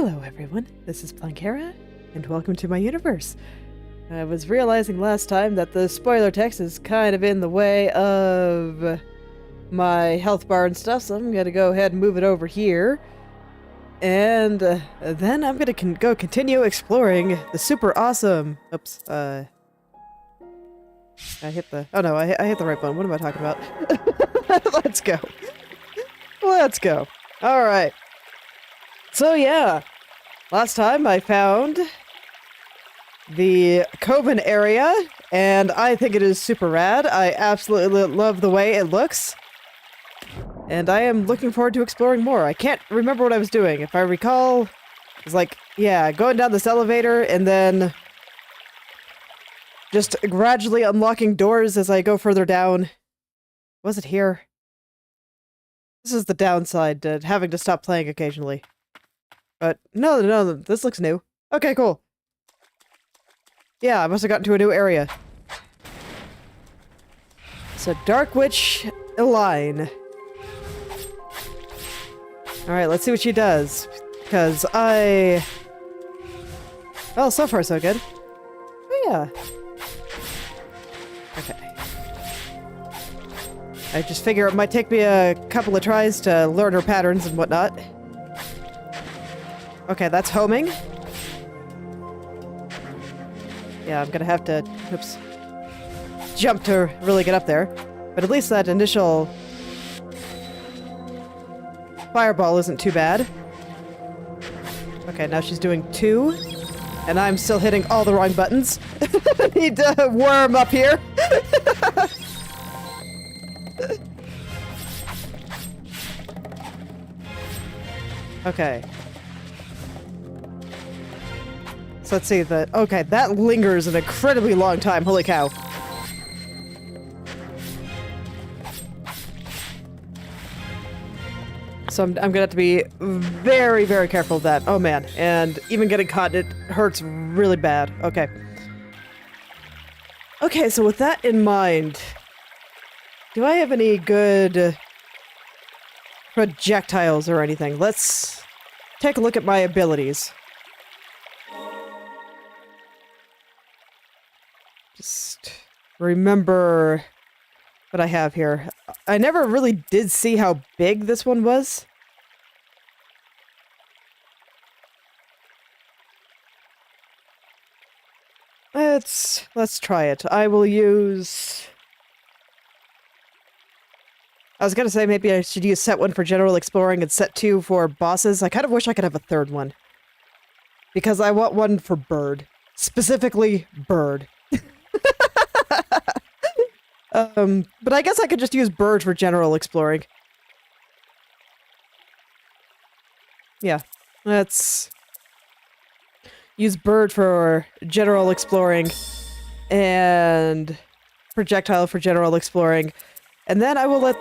Hello everyone, this is Plankera, and welcome to my universe. I was realizing last time that the spoiler text is kind of in the way of my health bar and stuff, so I'm gonna go ahead and move it over here. And then I'm gonna go continue exploring the super awesome... Oops, I hit the... Oh no, I hit the right button. What am I talking about? Let's go. Let's go. Alright. So yeah, last time I found the coven area, and I think it is super rad. I absolutely love the way it looks, and I am looking forward to exploring more. I can't remember what I was doing. If I recall, it was like, yeah, going down this elevator and then just gradually unlocking doors as I go further down. Was it here? This is the downside to having to stop playing occasionally. But no, this looks new. Okay, cool. Yeah, I must have gotten to a new area. So, Dark Witch Eline. Alright, let's see what she does. Because well, so far so good. Oh, yeah. Okay. I just figure it might take me a couple of tries to learn her patterns and whatnot. Okay, that's homing. Yeah, I'm gonna have to, oops, jump to really get up there. But at least that initial fireball isn't too bad. Okay, now she's doing 2. And I'm still hitting all the wrong buttons. Need to worm up here. Okay. So let's see, okay, that lingers an incredibly long time, holy cow. So I'm gonna have to be very, very careful of that. Oh man, and even getting caught, it hurts really bad. Okay. Okay, so with that in mind, do I have any good projectiles or anything? Let's take a look at my abilities. Just remember what I have here. I never really did see how big this one was. Let's try it. I will use... I was gonna say maybe I should use set 1 for general exploring and set 2 for bosses. I kind of wish I could have a third one. Because I want one for bird. Specifically, bird. But I guess I could just use bird for general exploring. Yeah, let's use bird for general exploring and projectile for general exploring. And then I will let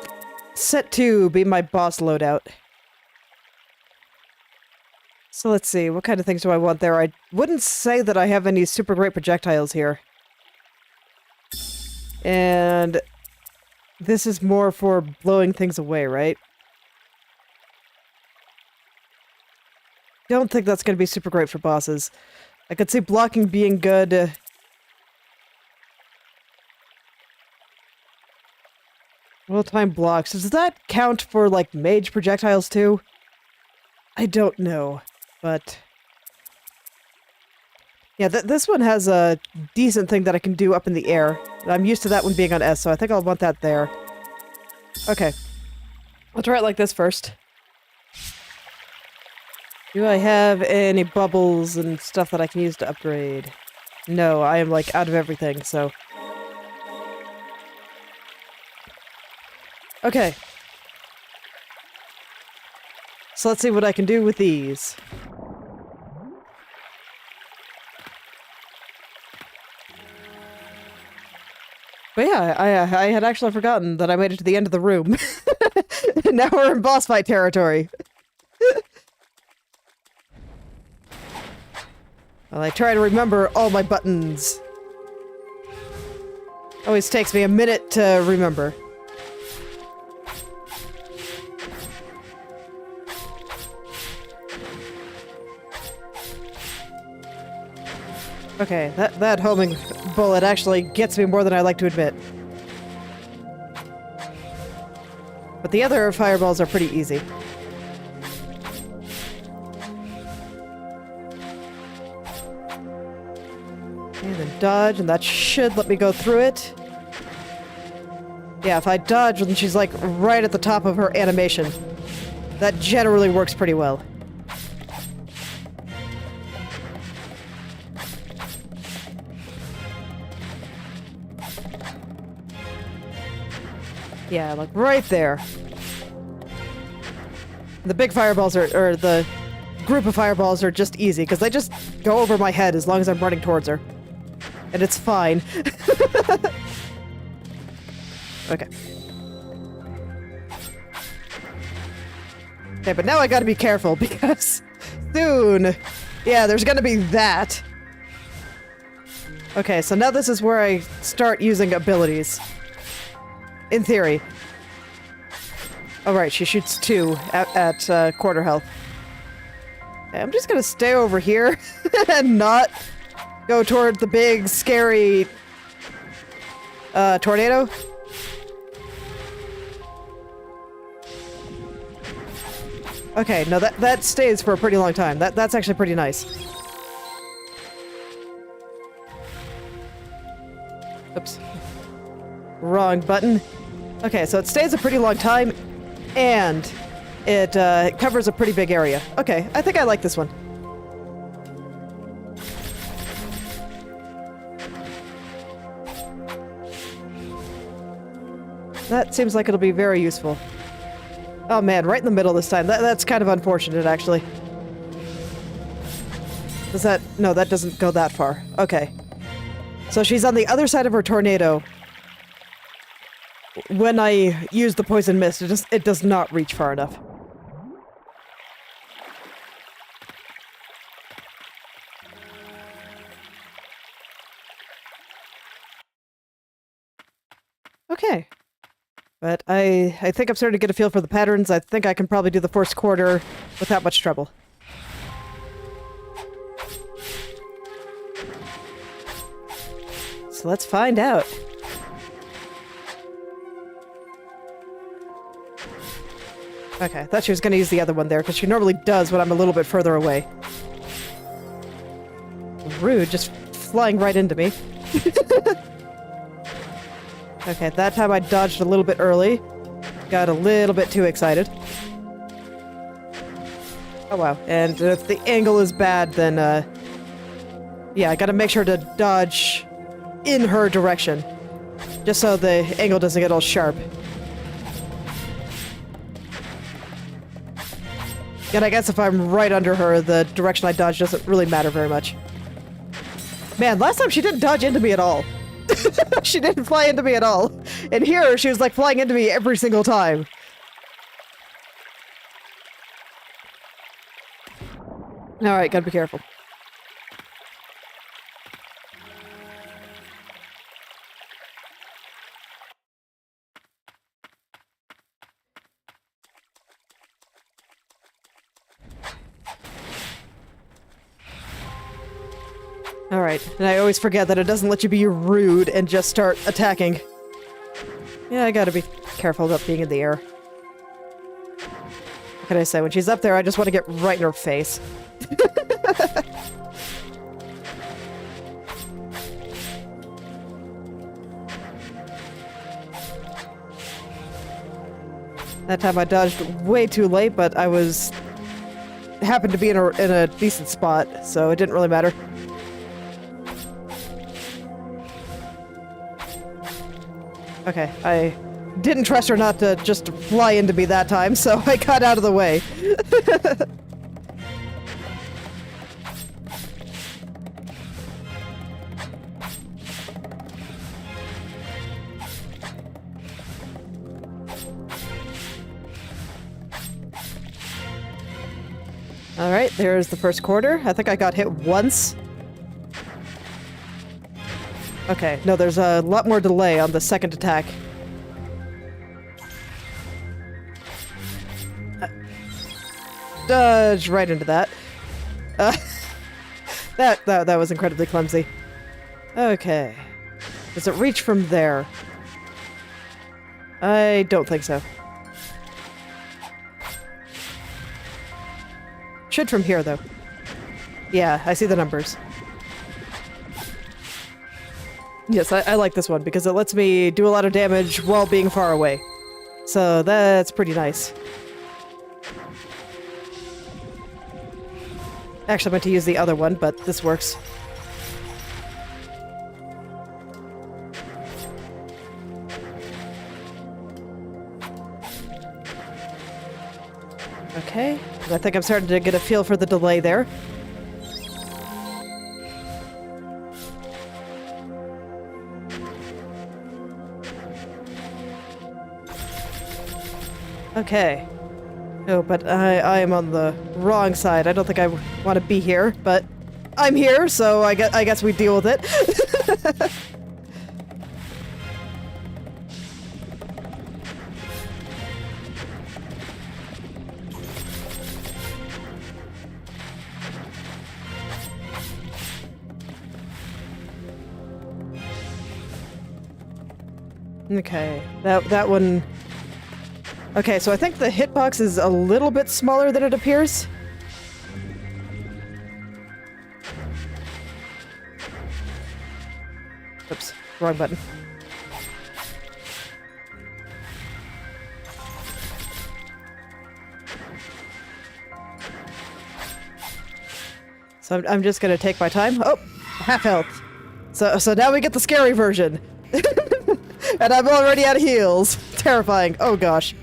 set 2 be my boss loadout. So let's see, what kind of things do I want there? I wouldn't say that I have any super great projectiles here. And this is more for blowing things away, right? Don't think that's going to be super great for bosses. I could see blocking being good. Well-time blocks. Does that count for, like, mage projectiles, too? I don't know, but... Yeah, this one has a decent thing that I can do up in the air. I'm used to that one being on S, so I think I'll want that there. Okay. I'll try it like this first. Do I have any bubbles and stuff that I can use to upgrade? No, I am, like, out of everything, so... Okay. So let's see what I can do with these. But yeah, I had actually forgotten that I made it to the end of the room. Now we're in boss fight territory. Well, I try to remember all my buttons. Always takes me a minute to remember. Okay, that homing bullet actually gets me more than I like to admit. But the other fireballs are pretty easy. And then dodge, and that should let me go through it. Yeah, if I dodge when she's like right at the top of her animation, that generally works pretty well. Yeah, like right there. The big fireballs or the group of fireballs are just easy, because they just go over my head as long as I'm running towards her. And it's fine. Okay. Okay, but now I gotta be careful, because soon, yeah, there's gonna be that. Okay, so now this is where I start using abilities. In theory. Oh, right, she shoots 2 at quarter health. Okay, I'm just gonna stay over here and not go toward the big, scary tornado. Okay, no, that stays for a pretty long time. That's actually pretty nice. Oops. Wrong button. Okay, so it stays a pretty long time, and it covers a pretty big area. Okay, I think I like this one. That seems like it'll be very useful. Oh man, right in the middle this time. That's kind of unfortunate, actually. Does that... No, that doesn't go that far. Okay. So she's on the other side of her tornado. When I use the poison mist, it does not reach far enough. Okay. But I think I'm starting to get a feel for the patterns. I think I can probably do the first quarter without much trouble. So let's find out. Okay, I thought she was going to use the other one there, because she normally does when I'm a little bit further away. Rude, just flying right into me. Okay, that time I dodged a little bit early. Got a little bit too excited. Oh wow, and if the angle is bad, then, yeah, I gotta make sure to dodge in her direction. Just so the angle doesn't get all sharp. And I guess if I'm right under her, the direction I dodge doesn't really matter very much. Man, last time she didn't dodge into me at all. She didn't fly into me at all. And here, she was like flying into me every single time. Alright, gotta be careful. Alright, and I always forget that it doesn't let you be rude and just start attacking. Yeah, I gotta be careful about being in the air. What can I say? When she's up there, I just want to get right in her face. That time I dodged way too late, but I happened to be in a decent spot, so it didn't really matter. Okay, I didn't trust her not to just fly into me that time, so I got out of the way. Alright, there's the first quarter. I think I got hit once. Okay, no, there's a lot more delay on the second attack. Dodge right into that. That was incredibly clumsy. Okay. Does it reach from there? I don't think so. Should from here, though. Yeah, I see the numbers. Yes, I like this one because it lets me do a lot of damage while being far away. So that's pretty nice. Actually, I meant to use the other one, but this works. Okay, I think I'm starting to get a feel for the delay there. Okay. Oh, but I am on the wrong side. I don't think I want to be here, but I'm here, so I guess we deal with it. Okay, that one... Okay, so I think the hitbox is a little bit smaller than it appears. Oops, wrong button. So I'm just gonna take my time. Oh, half health. So now we get the scary version. And I'm already out of heals. Terrifying. Oh gosh.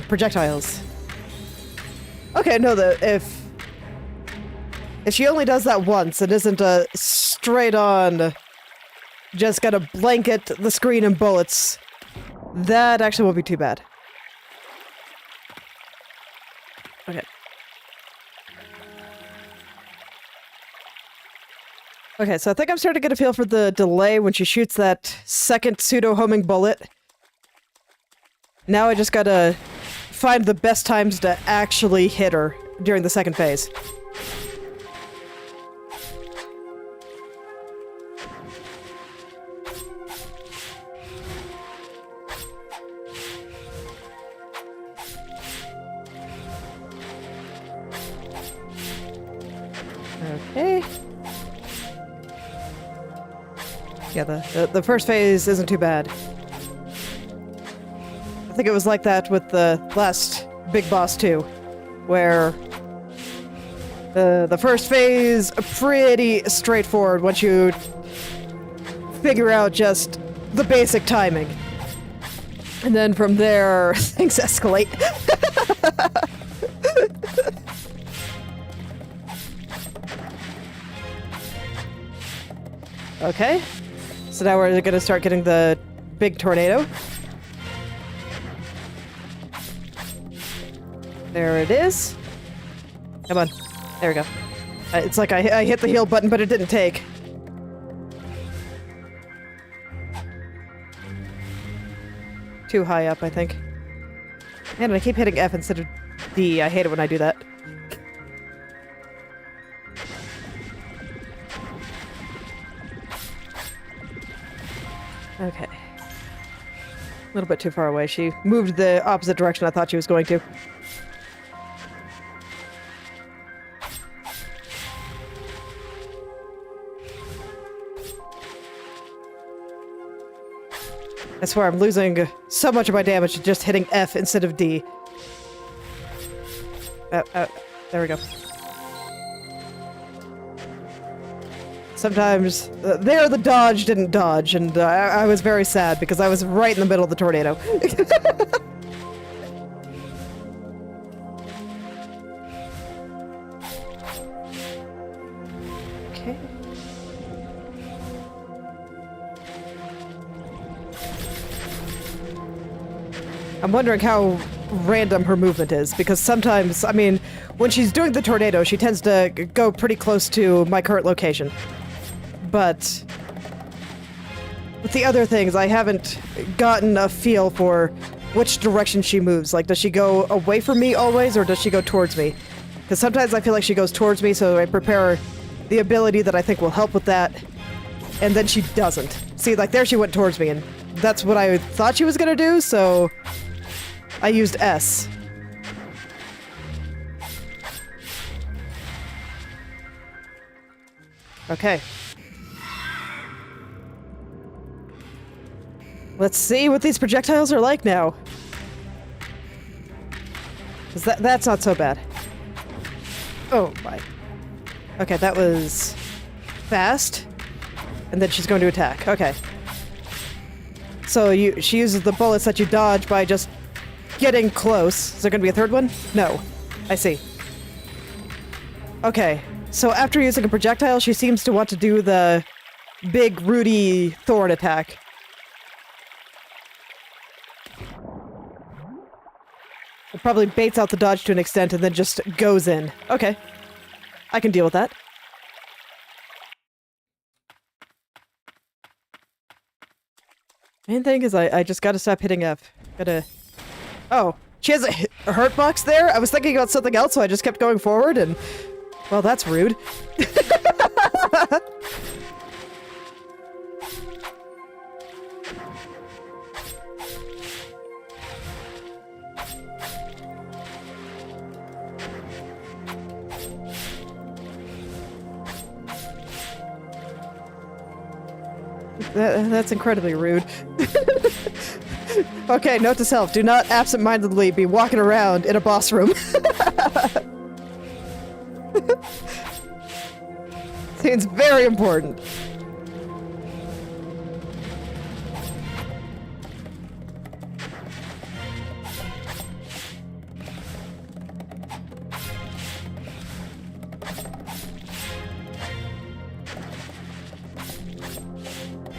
Projectiles. Okay, no, if she only does that once, it isn't a straight on, just gonna blanket the screen in bullets, that actually won't be too bad. Okay. Okay, so I think I'm starting to get a feel for the delay when she shoots that second pseudo-homing bullet. Now I just gotta find the best times to actually hit her during the second phase. Okay. Yeah, the first phase isn't too bad. I think it was like that with the last big boss too, where the first phase pretty straightforward once you figure out just the basic timing. And then from there, things escalate. Okay. So now we're gonna start getting the big tornado. There it is. Come on. There we go. It's like I hit the heal button, but it didn't take. Too high up, I think. Man, I keep hitting F instead of D. I hate it when I do that. Okay. A little bit too far away. She moved the opposite direction I thought she was going to. I swear I'm losing so much of my damage to just hitting F instead of D. There we go. Sometimes, there the dodge didn't dodge, and I was very sad because I was right in the middle of the tornado. Okay. I'm wondering how random her movement is, because sometimes, I mean, when she's doing the tornado, she tends to go pretty close to my current location. But with the other things, I haven't gotten a feel for which direction she moves. Like, does she go away from me always, or does she go towards me? Because sometimes I feel like she goes towards me, so I prepare the ability that I think will help with that. and then she doesn't. See, like, there she went towards me, and that's what I thought she was gonna do, so I used S. Okay. Let's see what these projectiles are like now. 'Cause that's not so bad. Oh my. Okay, that was fast. And then she's going to attack. Okay. So she uses the bullets that you dodge by just getting close. Is there going to be a third one? No. I see. Okay. So after using a projectile, she seems to want to do the big Rudy Thorn attack. It probably baits out the dodge to an extent and then just goes in. Okay. I can deal with that. Main thing is I just gotta stop hitting F. Gotta... Oh, she has a hurt box there? I was thinking about something else, so I just kept going forward and... Well, that's rude. That's incredibly rude. Okay, note to self, do not absent-mindedly be walking around in a boss room. Seems very important.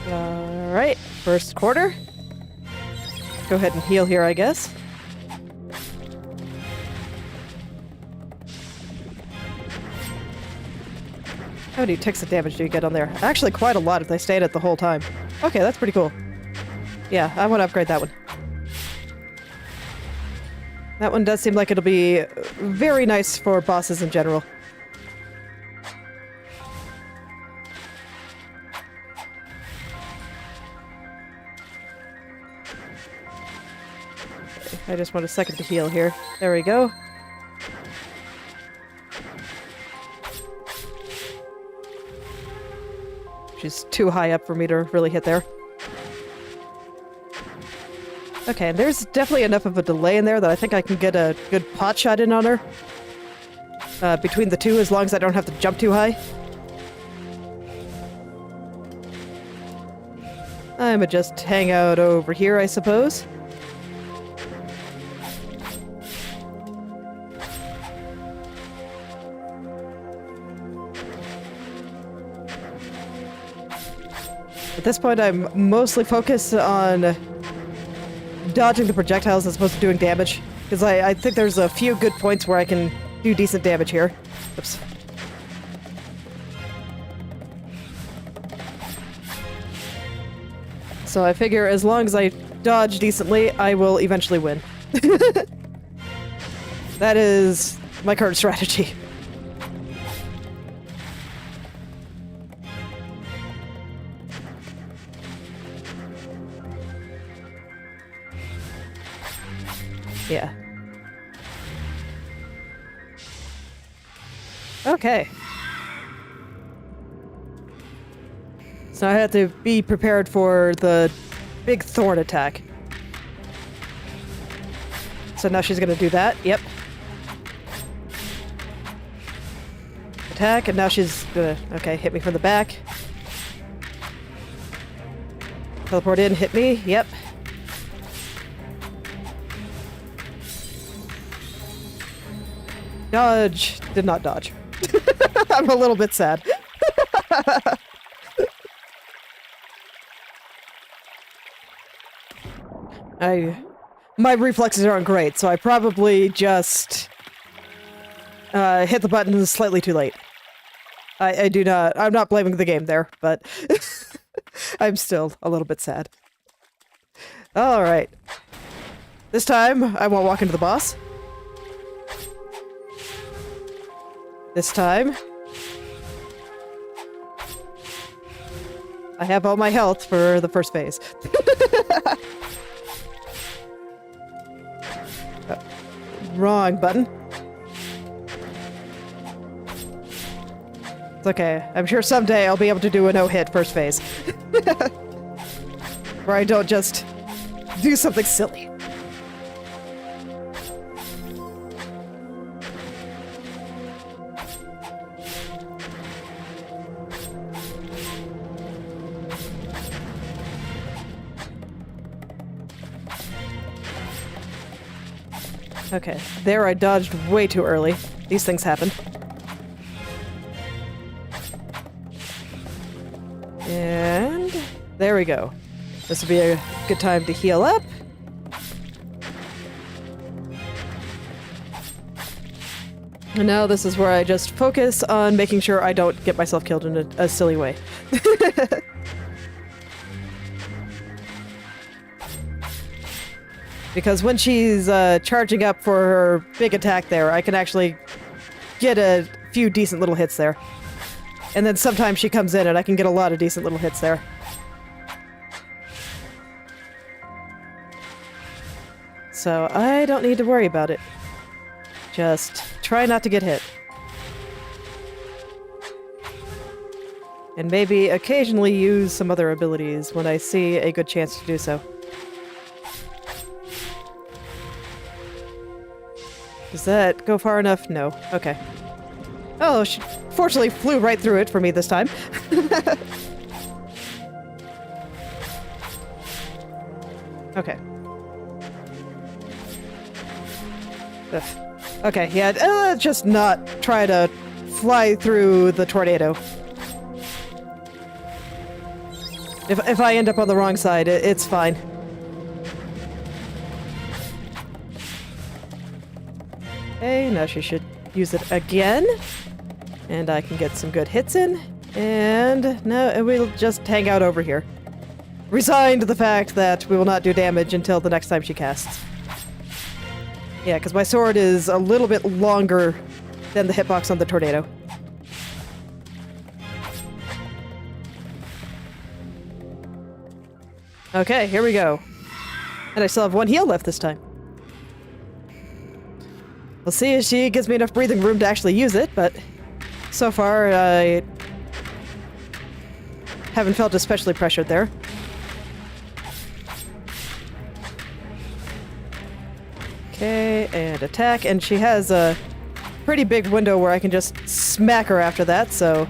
Alright, first quarter. Go ahead and heal here, I guess. How many ticks of damage do you get on there? Actually, quite a lot if they stayed it the whole time. Okay, that's pretty cool. Yeah, I want to upgrade that one. That one does seem like it'll be very nice for bosses in general. I just want a second to heal here. There we go. She's too high up for me to really hit there. Okay, and there's definitely enough of a delay in there that I think I can get a good pot shot in on her. Between the two, as long as I don't have to jump too high. I'ma just hang out over here, I suppose. At this point, I'm mostly focused on dodging the projectiles as opposed to doing damage. Because I think there's a few good points where I can do decent damage here. Oops. So I figure as long as I dodge decently, I will eventually win. That is my current strategy. Yeah. Okay. So I had to be prepared for the big thorn attack. So now she's gonna do that. Yep. Attack, and now she's gonna... Okay, hit me from the back. Teleport in, hit me. Yep. Dodge. Did not dodge. I'm a little bit sad. My reflexes aren't great, so I probably just hit the button slightly too late. I'm not blaming the game there, but I'm still a little bit sad. Alright. This time, I won't walk into the boss. This time, I have all my health for the first phase. Wrong button. It's okay. I'm sure someday I'll be able to do a no-hit first phase. Where I don't just do something silly. Okay, there I dodged way too early. These things happen. And there we go. This would be a good time to heal up. And now this is where I just focus on making sure I don't get myself killed in a silly way. Because when she's charging up for her big attack there, I can actually get a few decent little hits there. And then sometimes she comes in and I can get a lot of decent little hits there. So I don't need to worry about it. Just try not to get hit. And maybe occasionally use some other abilities when I see a good chance to do so. Does that go far enough? No. Okay. Oh, she fortunately flew right through it for me this time. Okay. Ugh. Okay, yeah, let's just not try to fly through the tornado. If I end up on the wrong side, it's fine. Okay, now she should use it again. And I can get some good hits in. And now we'll just hang out over here. Resigned to the fact that we will not do damage until the next time she casts. Yeah, because my sword is a little bit longer than the hitbox on the tornado. Okay, here we go. And I still have one heal left this time. We'll see if she gives me enough breathing room to actually use it, but so far I haven't felt especially pressured there. Okay, and attack, and she has a pretty big window where I can just smack her after that, so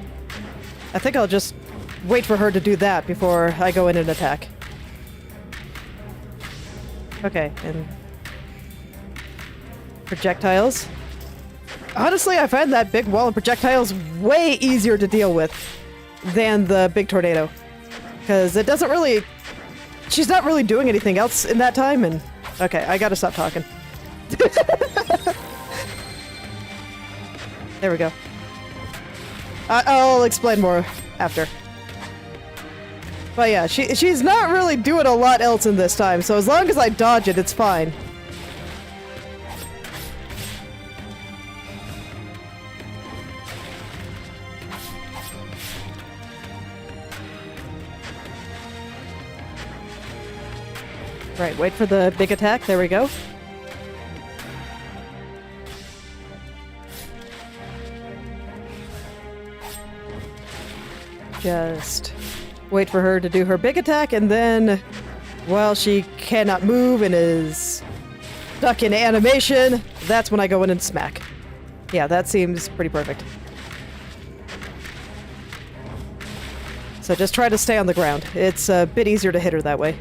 I think I'll just wait for her to do that before I go in and attack. Okay, and projectiles. Honestly, I find that big wall of projectiles way easier to deal with than the big tornado. Because it doesn't really... She's not really doing anything else in that time, and... Okay, I gotta stop talking. There we go. I'll explain more after. But yeah, she's not really doing a lot else in this time, so as long as I dodge it, it's fine. Right, wait for the big attack. There we go. Just wait for her to do her big attack, and then, while she cannot move and is stuck in animation, that's when I go in and smack. Yeah, that seems pretty perfect. So just try to stay on the ground. It's a bit easier to hit her that way.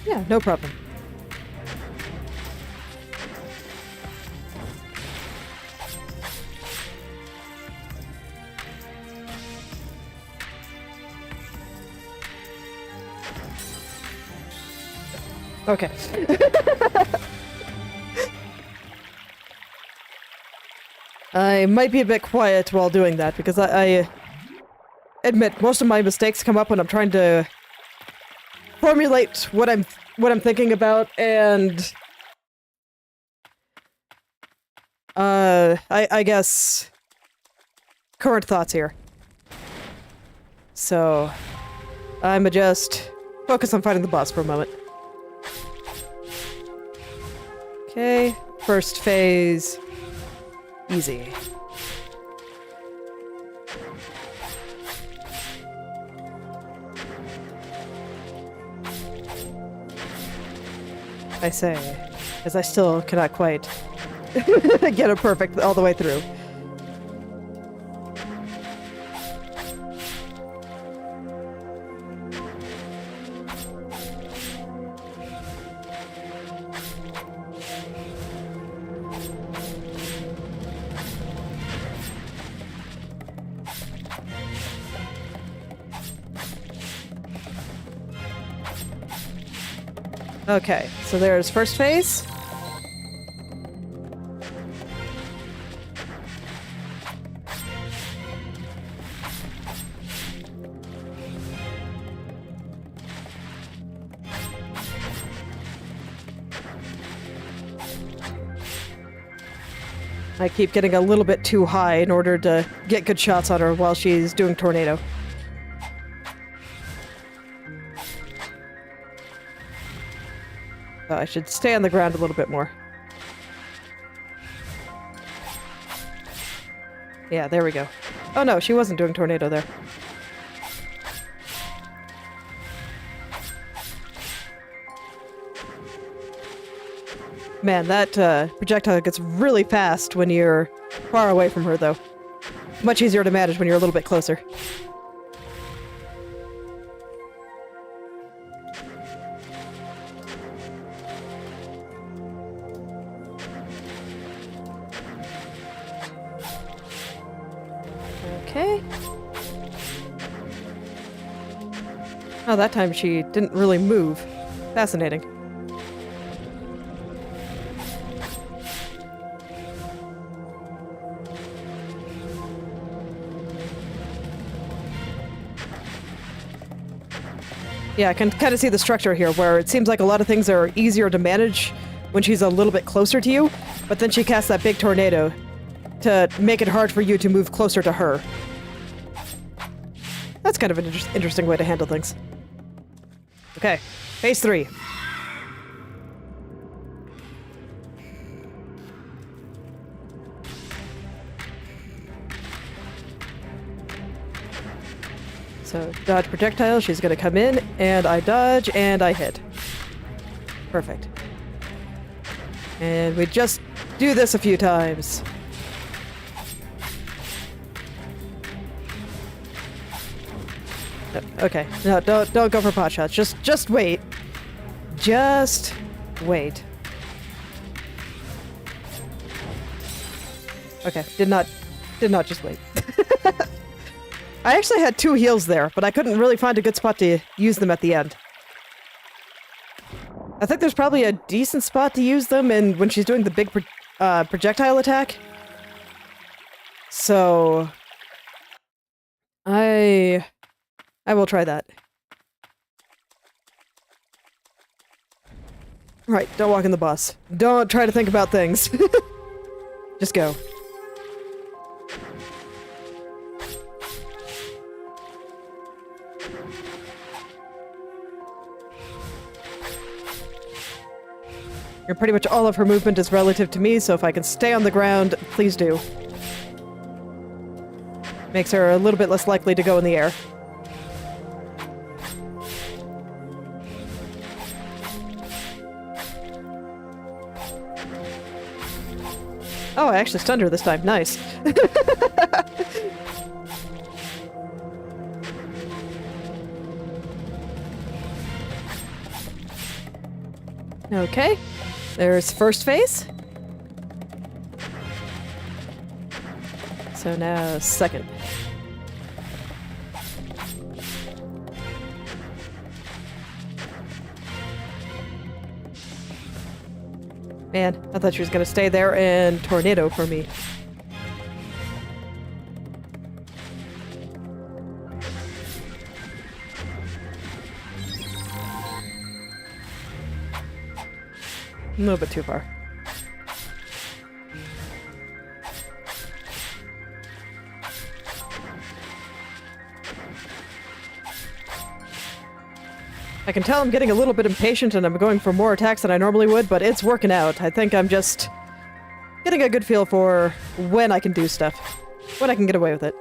Yeah, no problem. Okay. I might be a bit quiet while doing that because I admit, most of my mistakes come up when I'm trying to formulate what I'm thinking about, and I guess current thoughts here. So I'ma just focus on fighting the boss for a moment. Okay, first phase, easy. I say, as I still cannot quite get it perfect all the way through. Okay, so there's first phase. I keep getting a little bit too high in order to get good shots on her while she's doing tornado. I should stay on the ground a little bit more. Yeah, there we go. Oh no, she wasn't doing tornado there. Man, that projectile gets really fast when you're far away from her, though. Much easier to manage when you're a little bit closer. Okay. Oh, that time she didn't really move. Fascinating. Yeah, I can kind of see the structure here, where it seems like a lot of things are easier to manage when she's a little bit closer to you, but then she casts that big tornado to make it hard for you to move closer to her. That's kind of an interesting way to handle things. Okay, phase 3. So, dodge projectile, she's gonna come in, and I dodge, and I hit. Perfect. And we just do this a few times. Okay, no, don't go for pot shots. Just wait. Just wait. Okay, did not just wait. I actually had 2 heals there, but I couldn't really find a good spot to use them at the end. I think there's probably a decent spot to use them when she's doing the big projectile attack. So I will try that. Right, don't walk in the bus. Don't try to think about things. Just go. You're pretty much all of her movement is relative to me, so if I can stay on the ground, please do. Makes her a little bit less likely to go in the air. Oh, I actually stunned her this time. Nice. Okay. There's first phase. So now second. Man, I thought she was gonna stay there and tornado for me. A little bit too far. I can tell I'm getting a little bit impatient and I'm going for more attacks than I normally would, but it's working out. I think I'm just getting a good feel for when I can do stuff. When I can get away with it.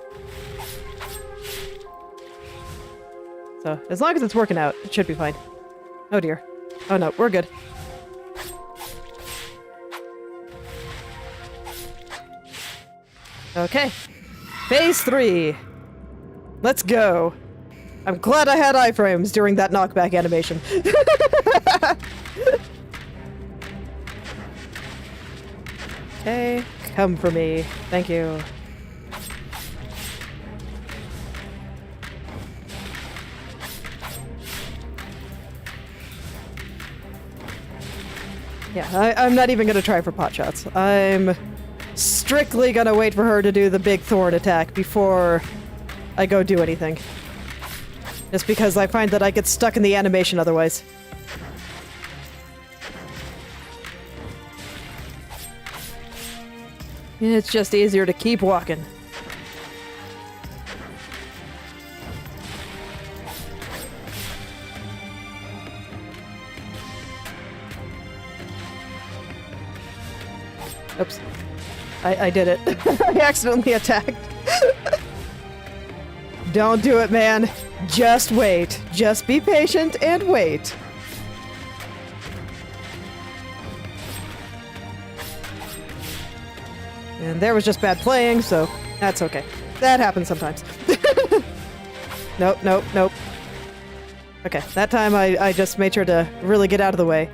So, as long as it's working out, it should be fine. Oh dear. Oh no, we're good. Okay. Phase 3. Let's go. I'm glad I had iframes during that knockback animation. Okay, come for me. Thank you. Yeah, I'm not even gonna try for pot shots. I'm strictly gonna wait for her to do the big thorn attack before I go do anything. Just because I find that I get stuck in the animation otherwise. It's just easier to keep walking. Oops. I did it. I accidentally attacked. Don't do it, man. Just wait. Just be patient and wait. And there was just bad playing, so that's okay. That happens sometimes. Nope, nope, nope. Okay, that time I just made sure to really get out of the way.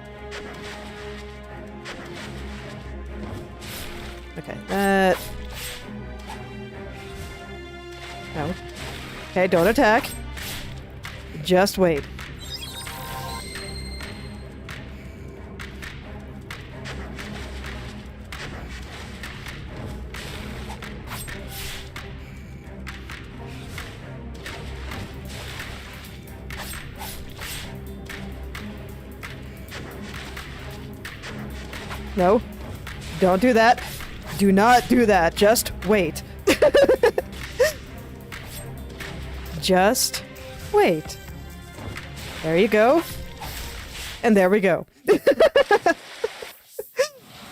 Okay, that... No. Okay, don't attack. Just wait. No. Don't do that. Do not do that. Just wait. Just wait. There you go. And there we go.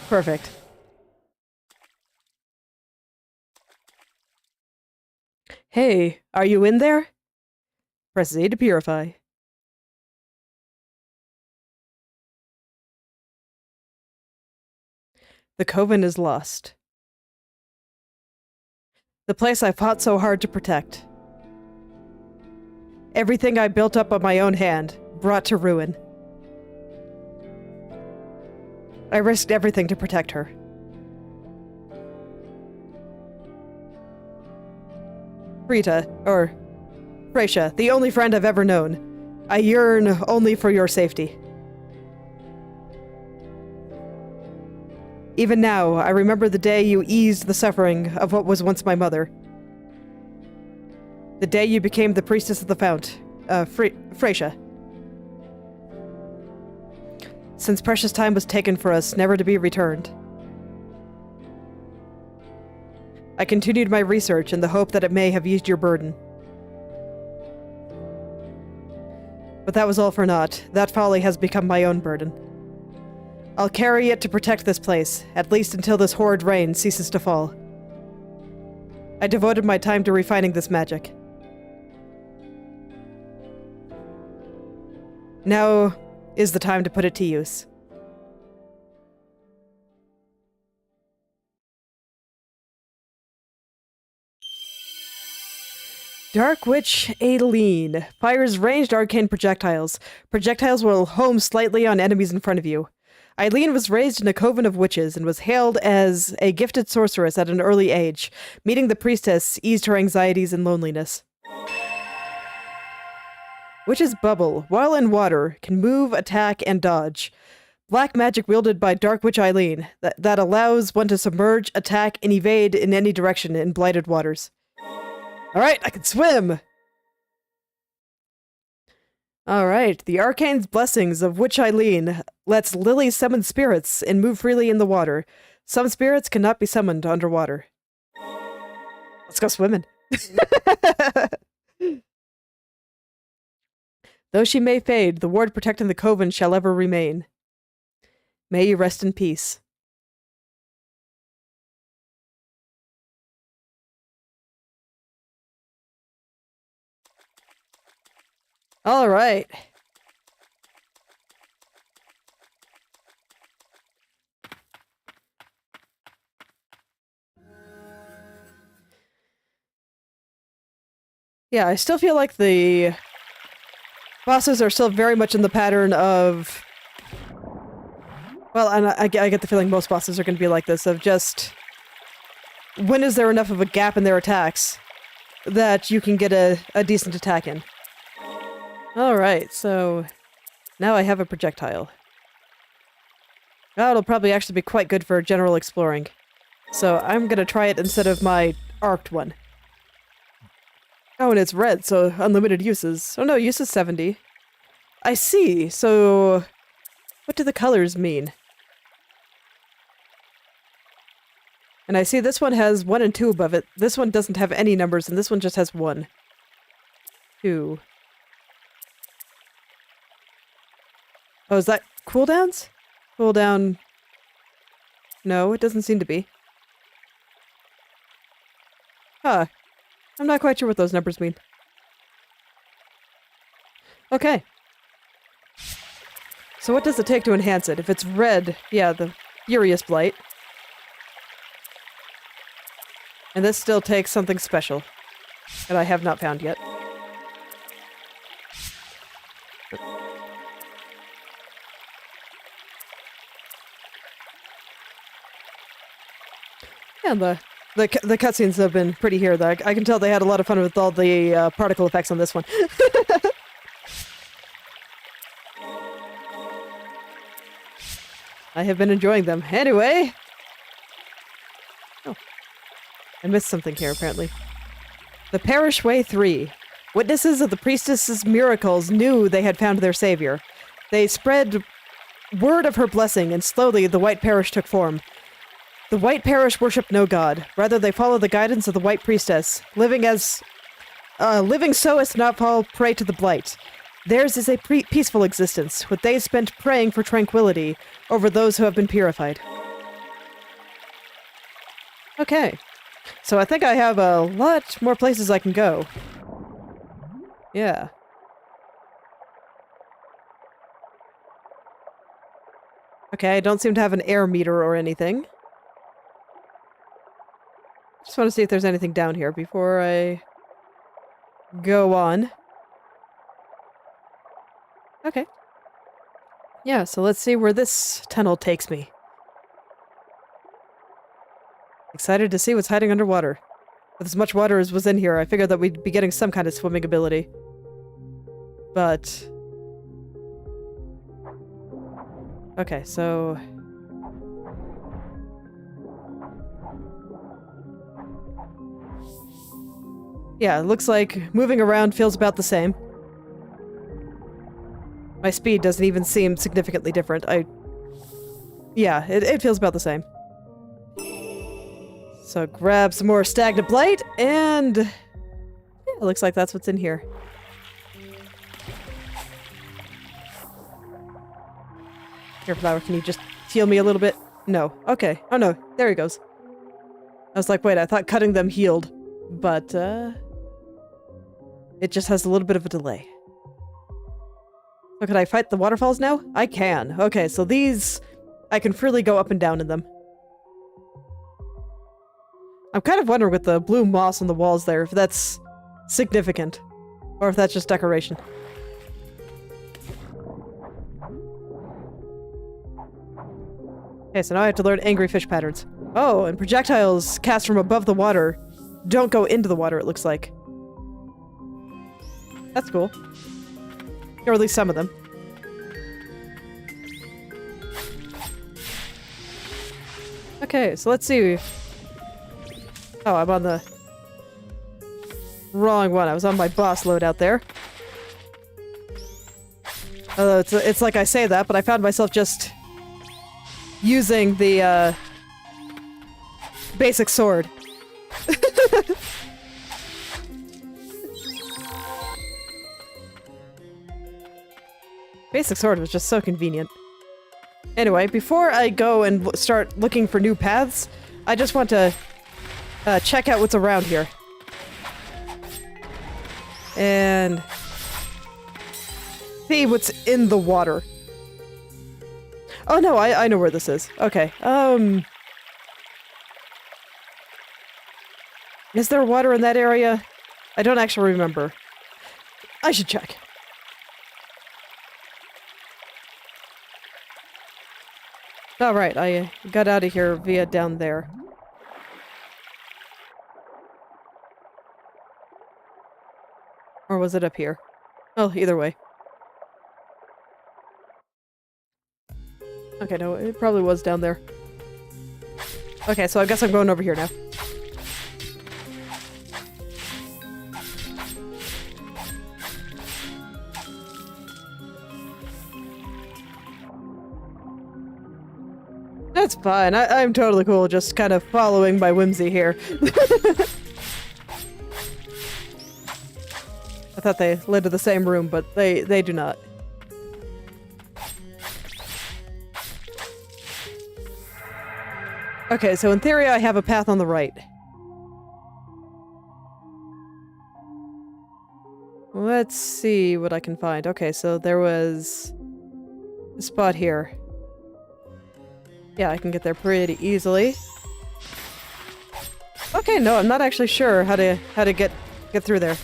Perfect. Hey, are you in there? Press Z to purify. The coven is lost. The place I fought so hard to protect. Everything I built up on my own hand, brought to ruin. I risked everything to protect her. Freysia, the only friend I've ever known. I yearn only for your safety. Even now, I remember the day you eased the suffering of what was once my mother. The day you became the priestess of the fount, Freysia. Since precious time was taken for us, never to be returned. I continued my research in the hope that it may have eased your burden. But that was all for naught. That folly has become my own burden. I'll carry it to protect this place, at least until this horrid rain ceases to fall. I devoted my time to refining this magic. Now is the time to put it to use. Dark Witch Aileen fires ranged arcane projectiles. Projectiles will home slightly on enemies in front of you. Aileen was raised in a coven of witches and was hailed as a gifted sorceress at an early age. Meeting the priestess eased her anxieties and loneliness. Witch's Bubble, while in water, can move, attack, and dodge. Black magic wielded by Dark Witch Aileen that allows one to submerge, attack, and evade in any direction in blighted waters. Alright, I can swim! Alright, the arcane blessings of which I lean lets Lilies summon spirits and move freely in the water. Some spirits cannot be summoned underwater. Let's go swimming. Though she may fade, the ward protecting the coven shall ever remain. May you rest in peace. Alright. Yeah, I still feel like the bosses are still very much in the pattern of... Well, and I get the feeling most bosses are going to be like this, of just... When is there enough of a gap in their attacks that you can get a decent attack in? Alright, so... Now I have a projectile. That'll probably actually be quite good for general exploring. So I'm gonna try it instead of my arced one. Oh, and it's red, so unlimited uses. Oh no, use is 70. I see, so... What do the colors mean? And I see this one has 1 and 2 above it. This one doesn't have any numbers, and this one just has 1. 2. Oh, is that cooldowns? Cooldown... No, it doesn't seem to be. Huh. I'm not quite sure what those numbers mean. Okay. So what does it take to enhance it? If it's red, yeah, the Furious Blight. And this still takes something special that I have not found yet. Yeah, the cutscenes have been pretty here, though. I can tell they had a lot of fun with all the particle effects on this one. I have been enjoying them. Anyway! Oh. I missed something here, apparently. The Parish Way 3. Witnesses of the priestess's miracles knew they had found their savior. They spread word of her blessing, and slowly the White Parish took form. The White Parish worship no god. Rather, they follow the guidance of the White Priestess, living so as to not fall prey to the blight. Theirs is a peaceful existence, what they spent praying for tranquility over those who have been purified. Okay. So I think I have a lot more places I can go. Yeah. Okay, I don't seem to have an air meter or anything. Just want to see if there's anything down here before I go on. Okay. Yeah, so let's see where this tunnel takes me. Excited to see what's hiding underwater. With as much water as was in here, I figured that we'd be getting some kind of swimming ability. But... Okay, so... Yeah, it looks like moving around feels about the same. My speed doesn't even seem significantly different. Yeah, it feels about the same. So grab some more stagnant blight, and... Yeah, it looks like that's what's in here. Here, Flower, can you just heal me a little bit? No. Okay. Oh no, there he goes. I was like, wait, I thought cutting them healed. But, it just has a little bit of a delay. So can I fight the waterfalls now? I can. Okay, so these... I can freely go up and down in them. I'm kind of wondering with the blue moss on the walls there, if that's significant. Or if that's just decoration. Okay, so now I have to learn angry fish patterns. Oh, and projectiles cast from above the water don't go into the water, it looks like. That's cool. Or at least some of them. Okay, so let's see. Oh, I'm on the wrong one. I was on my boss loadout there. Although it's like I say that, but I found myself just using the basic sword. Basic sword was just so convenient. Anyway, before I go and start looking for new paths, I just want to check out what's around here. And see what's in the water. Oh no, I know where this is. Okay, is there water in that area? I don't actually remember. I should check. Alright, I got out of here via down there. Or was it up here? Oh, either way. Okay, no, it probably was down there. Okay, so I guess I'm going over here now. That's fine. I'm totally cool just kind of following my whimsy here. I thought they led to the same room, but they do not. Okay, so in theory I have a path on the right. Let's see what I can find. Okay, so there was a spot here. Yeah, I can get there pretty easily. Okay, no, I'm not actually sure how to get through there.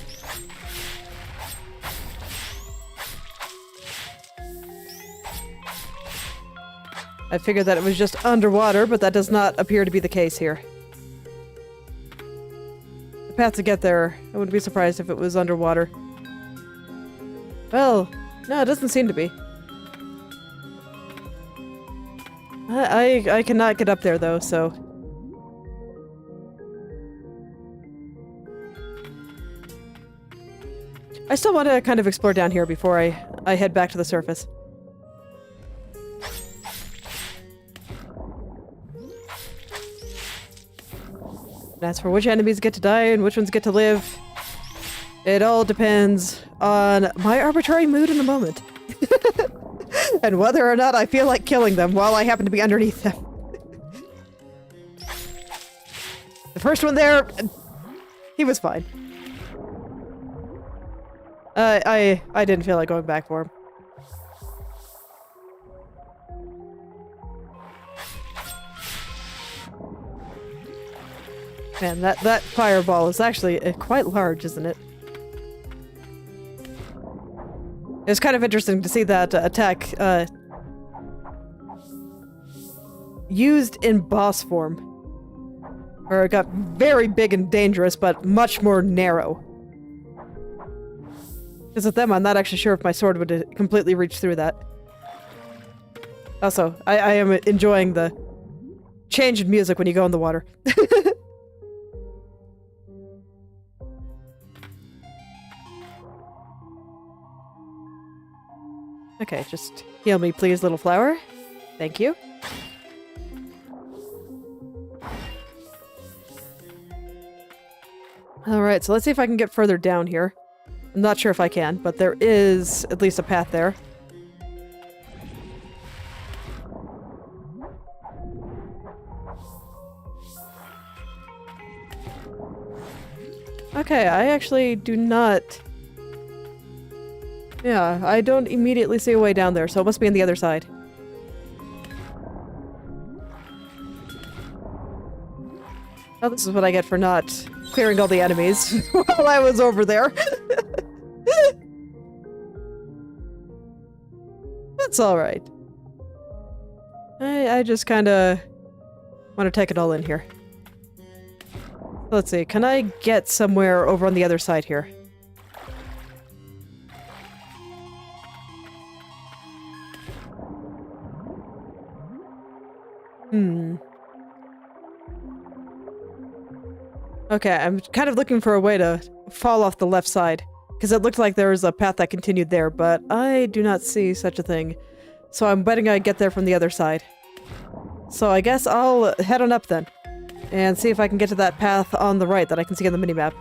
I figured that it was just underwater, but that does not appear to be the case here. The path to get there, I wouldn't be surprised if it was underwater. Well, no, it doesn't seem to be. I cannot get up there though, so... I still want to kind of explore down here before I head back to the surface. And as for which enemies get to die and which ones get to live, it all depends on my arbitrary mood in the moment. And whether or not I feel like killing them while I happen to be underneath them. The first one there, he was fine. I didn't feel like going back for him. Man, that fireball is actually quite large, isn't it? It's kind of interesting to see that attack used in boss form. Where it got very big and dangerous, but much more narrow. Because with them, I'm not actually sure if my sword would completely reach through that. Also, I am enjoying the change in music when you go in the water. Okay, just heal me please, little flower. Thank you. Alright, so let's see if I can get further down here. I'm not sure if I can, but there is at least a path there. Okay, I actually do not... Yeah, I don't immediately see a way down there, so it must be on the other side. Oh, this is what I get for not clearing all the enemies while I was over there. That's alright. I just kinda want to take it all in here. Let's see, can I get somewhere over on the other side here? Okay, I'm kind of looking for a way to fall off the left side. Because it looked like there was a path that continued there, but I do not see such a thing. So I'm betting I get there from the other side. So I guess I'll head on up then. And see if I can get to that path on the right that I can see on the minimap.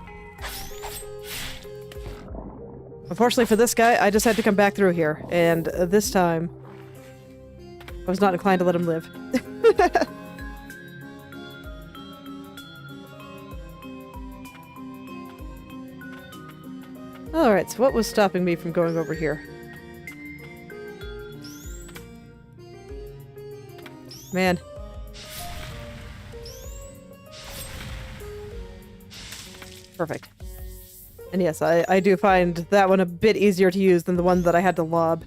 Unfortunately for this guy, I just had to come back through here. And this time, I was not inclined to let him live. Alright, so what was stopping me from going over here? Man. Perfect. And yes, I do find that one a bit easier to use than the one that I had to lob.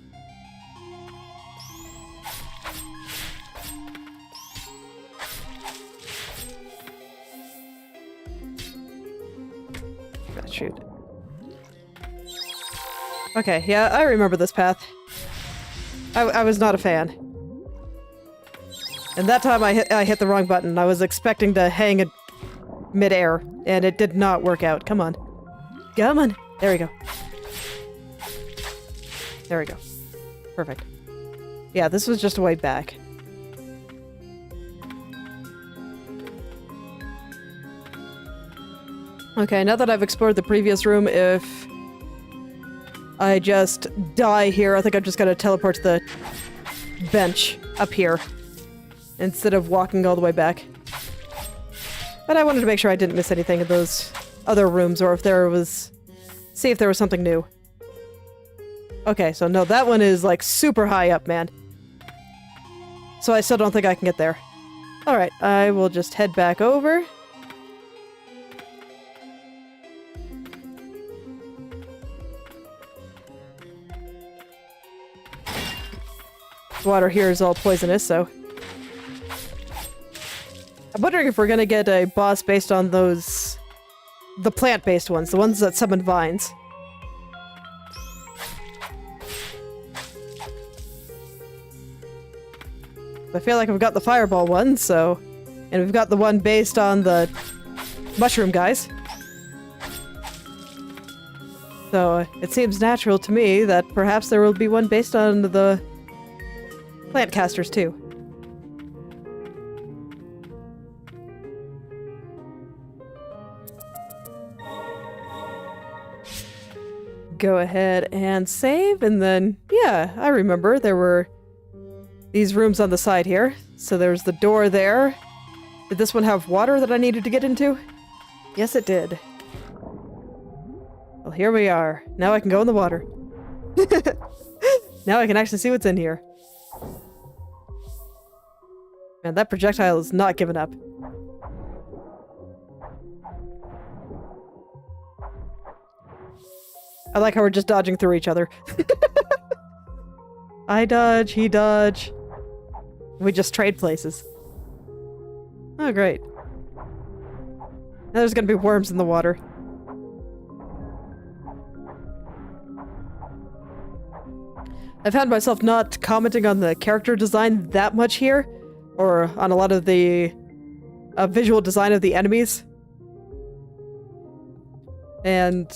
Shoot. Okay, yeah, I remember this path. I was not a fan. And that time I hit the wrong button. I was expecting to hang it mid-air, and it did not work out. Come on. Come on! There we go. There we go. Perfect. Yeah, this was just a way back. Okay, now that I've explored the previous room, if I just die here, I think I'm just gonna teleport to the bench up here instead of walking all the way back. But I wanted to make sure I didn't miss anything in those other rooms, or if there was... see if there was something new. Okay, so no, that one is like super high up, man. So I still don't think I can get there. Alright, I will just head back over. Water here is all poisonous, so... I'm wondering if we're gonna get a boss based on those... the plant-based ones, the ones that summon vines. I feel like we've got the fireball one, so... and we've got the one based on the mushroom guys. So, it seems natural to me that perhaps there will be one based on the plant casters, too. Go ahead and save, and then, yeah, I remember there were these rooms on the side here. So there's the door there. Did this one have water that I needed to get into? Yes, it did. Well, here we are. Now I can go in the water. Now I can actually see what's in here. Man, that projectile is not giving up. I like how we're just dodging through each other. I dodge, he dodge. We just trade places. Oh, great. Now there's gonna be worms in the water. I found myself not commenting on the character design that much here, or on a lot of the visual design of the enemies. And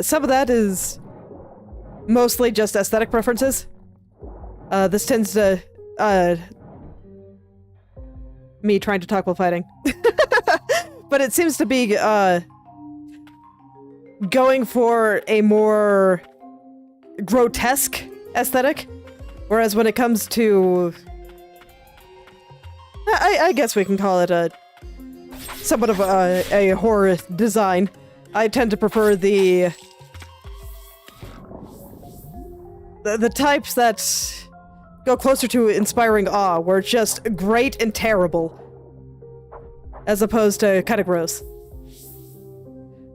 some of that is mostly just aesthetic preferences. This tends to, me trying to talk while fighting. But it seems to be, going for a more grotesque aesthetic. Whereas when it comes to... I guess we can call it a... somewhat of a horror design. I tend to prefer the types that go closer to inspiring awe, where it's just great and terrible, as opposed to kind of gross.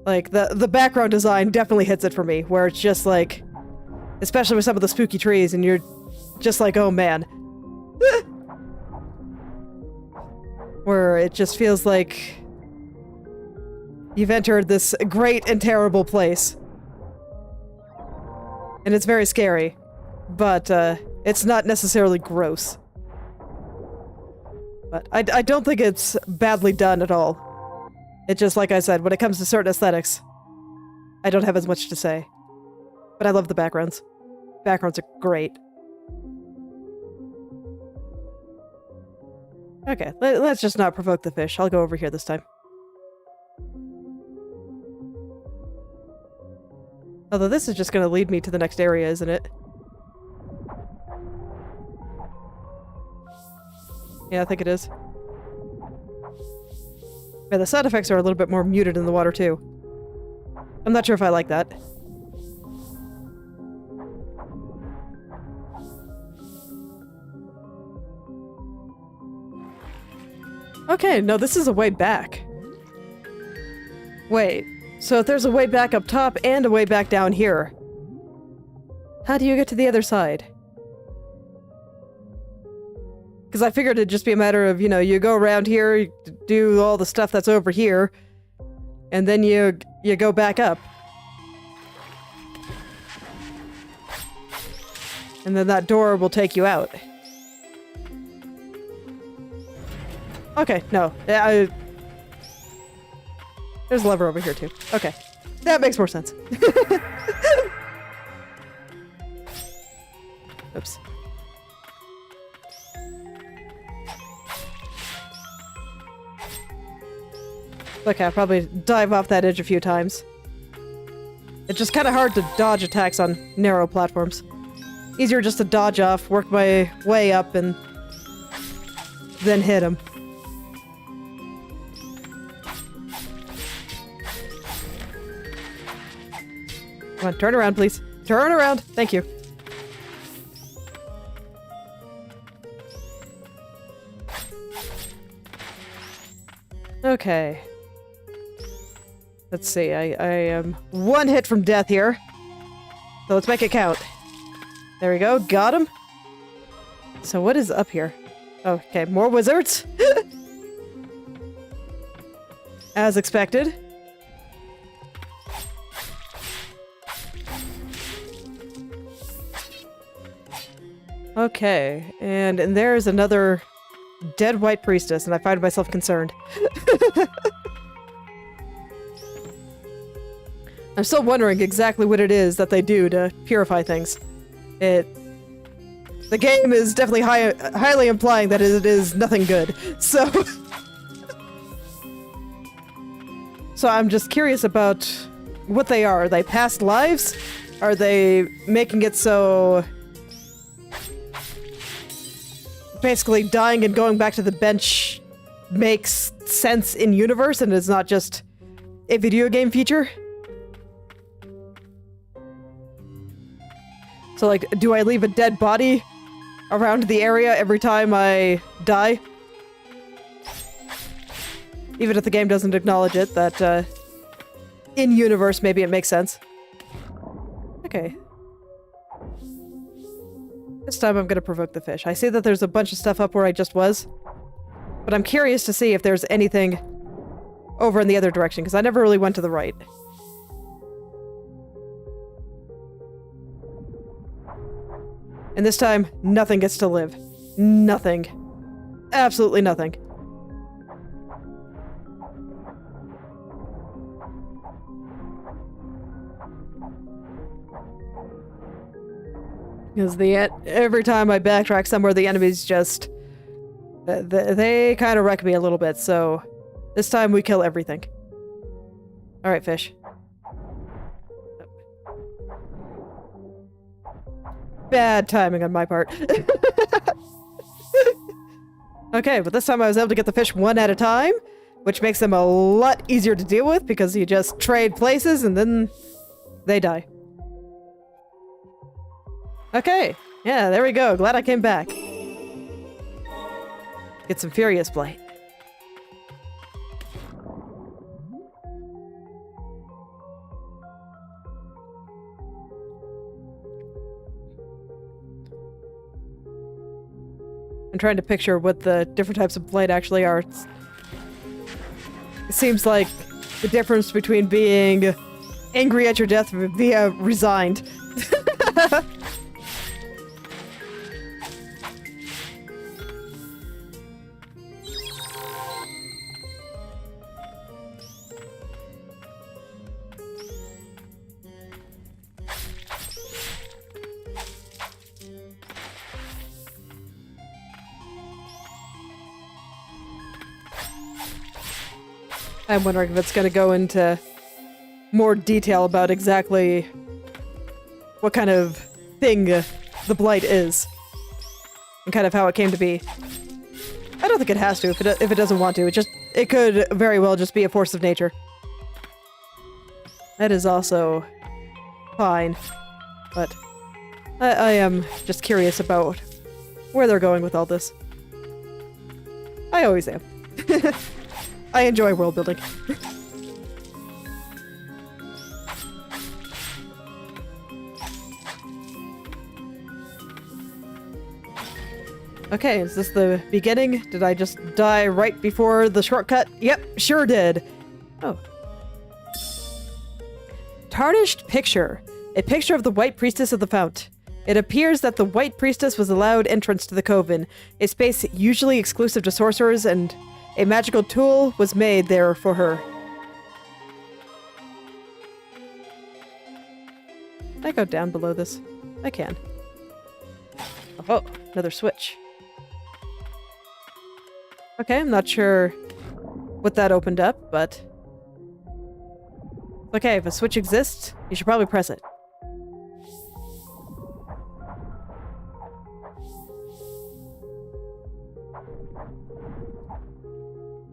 Like, the background design definitely hits it for me, where it's just like, especially with some of the spooky trees, and you're just like, oh man. Where it just feels like you've entered this great and terrible place. And it's very scary. But, it's not necessarily gross. But I don't think it's badly done at all. It's just, like I said, when it comes to certain aesthetics, I don't have as much to say. But I love the backgrounds. Backgrounds are great. Okay, let's just not provoke the fish. I'll go over here this time. Although this is just going to lead me to the next area, isn't it? Yeah, I think it is. Yeah, the side effects are a little bit more muted in the water, too. I'm not sure if I like that. Okay, no, this is a way back. Wait, so if there's a way back up top and a way back down here, how do you get to the other side? Because I figured it'd just be a matter of, you know, you go around here, you do all the stuff that's over here, and then you go back up. And then that door will take you out. Okay, no. There's a lever over here, too. Okay. That makes more sense. Oops. Okay, I'll probably dive off that edge a few times. It's just kind of hard to dodge attacks on narrow platforms. Easier just to dodge off, work my way up, and then hit him. Come on, turn around, please. Turn around! Thank you. Okay. Let's see, I am one hit from death here. So let's make it count. There we go, got him. So what is up here? Okay, more wizards. As expected. Okay, and there's another dead white priestess, and I find myself concerned. I'm still wondering exactly what it is that they do to purify things. The game is definitely highly implying that it is nothing good, so... So I'm just curious about what they are. Are they past lives? Are they making it so... basically dying and going back to the bench makes sense in universe and is not just a video game feature? So, like, do I leave a dead body around the area every time I die? Even if the game doesn't acknowledge it, that, in-universe, maybe it makes sense. Okay. This time I'm gonna provoke the fish. I see that there's a bunch of stuff up where I just was, but I'm curious to see if there's anything over in the other direction, because I never really went to the right. And this time, nothing gets to live. Nothing. Absolutely nothing. Because every time I backtrack somewhere, the enemies just... They kind of wreck me a little bit, so... This time we kill everything. Alright, fish. Bad timing on my part. Okay, but this time I was able to get the fish one at a time, which makes them a lot easier to deal with, because you just trade places and then they die. Okay, yeah, there we go. Glad I came back. Get some Furious Blight. I'm trying to picture what the different types of blight actually are. It seems like the difference between being angry at your death via resigned. I'm wondering if it's going to go into more detail about exactly what kind of thing the blight is. And kind of how it came to be. I don't think it has to if it doesn't want to. It could very well just be a force of nature. That is also fine. But I am just curious about where they're going with all this. I always am. I enjoy world building. Okay, is this the beginning? Did I just die right before the shortcut? Yep, sure did. Oh. Tarnished picture. A picture of the White Priestess of the Fount. It appears that the White Priestess was allowed entrance to the coven, a space usually exclusive to sorcerers, and a magical tool was made there for her. Can I go down below this? I can. Oh, another switch. Okay, I'm not sure what that opened up, but... Okay, if a switch exists, you should probably press it.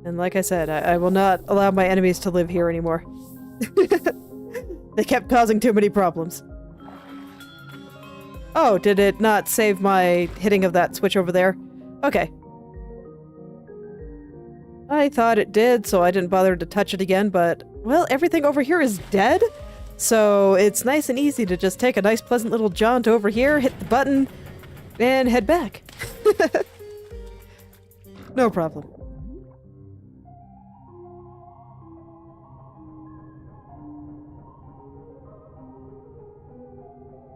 And like I said, I will not allow my enemies to live here anymore. They kept causing too many problems. Oh, did it not save my hitting of that switch over there? Okay. I thought it did, so I didn't bother to touch it again, but, well, everything over here is dead, so it's nice and easy to just take a nice pleasant little jaunt over here, hit the button, and head back. No problem.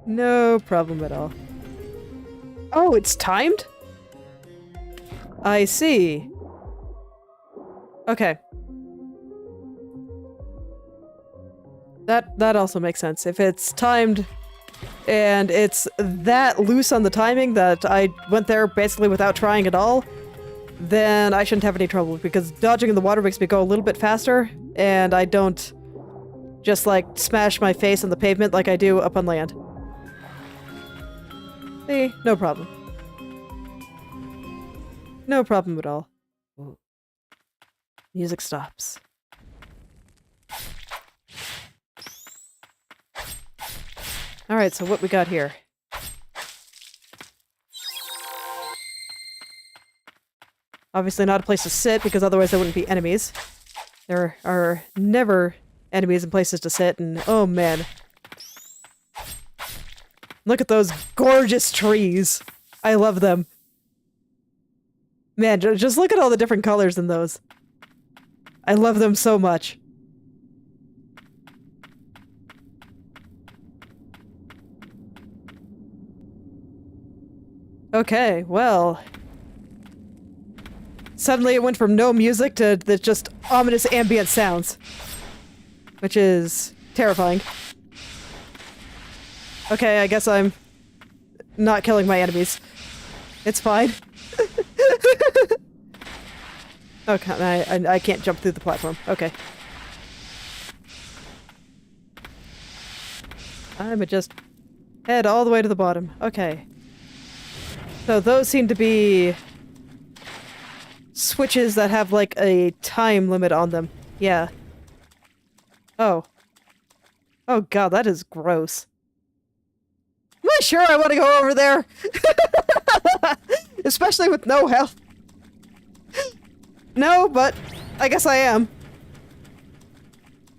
No problem at all. Oh, it's timed? I see. Okay. That also makes sense. If it's timed and it's that loose on the timing that I went there basically without trying at all, then I shouldn't have any trouble, because dodging in the water makes me go a little bit faster, and I don't just like smash my face on the pavement like I do up on land. See? No problem. No problem at all. Music stops. Alright, so what we got here? Obviously not a place to sit, because otherwise there wouldn't be enemies. There are never enemies and places to sit, and oh man. Look at those gorgeous trees. I love them. Man, just look at all the different colors in those. I love them so much. Okay, well... Suddenly it went from no music to the just ominous ambient sounds. Which is terrifying. Okay, I guess I'm not killing my enemies. It's fine. Okay, I can't jump through the platform. Okay. I'ma just head all the way to the bottom. Okay. So those seem to be switches that have like a time limit on them. Yeah. Oh. Oh god, that is gross. Am I sure I want to go over there? Especially with no health. No, but I guess I am.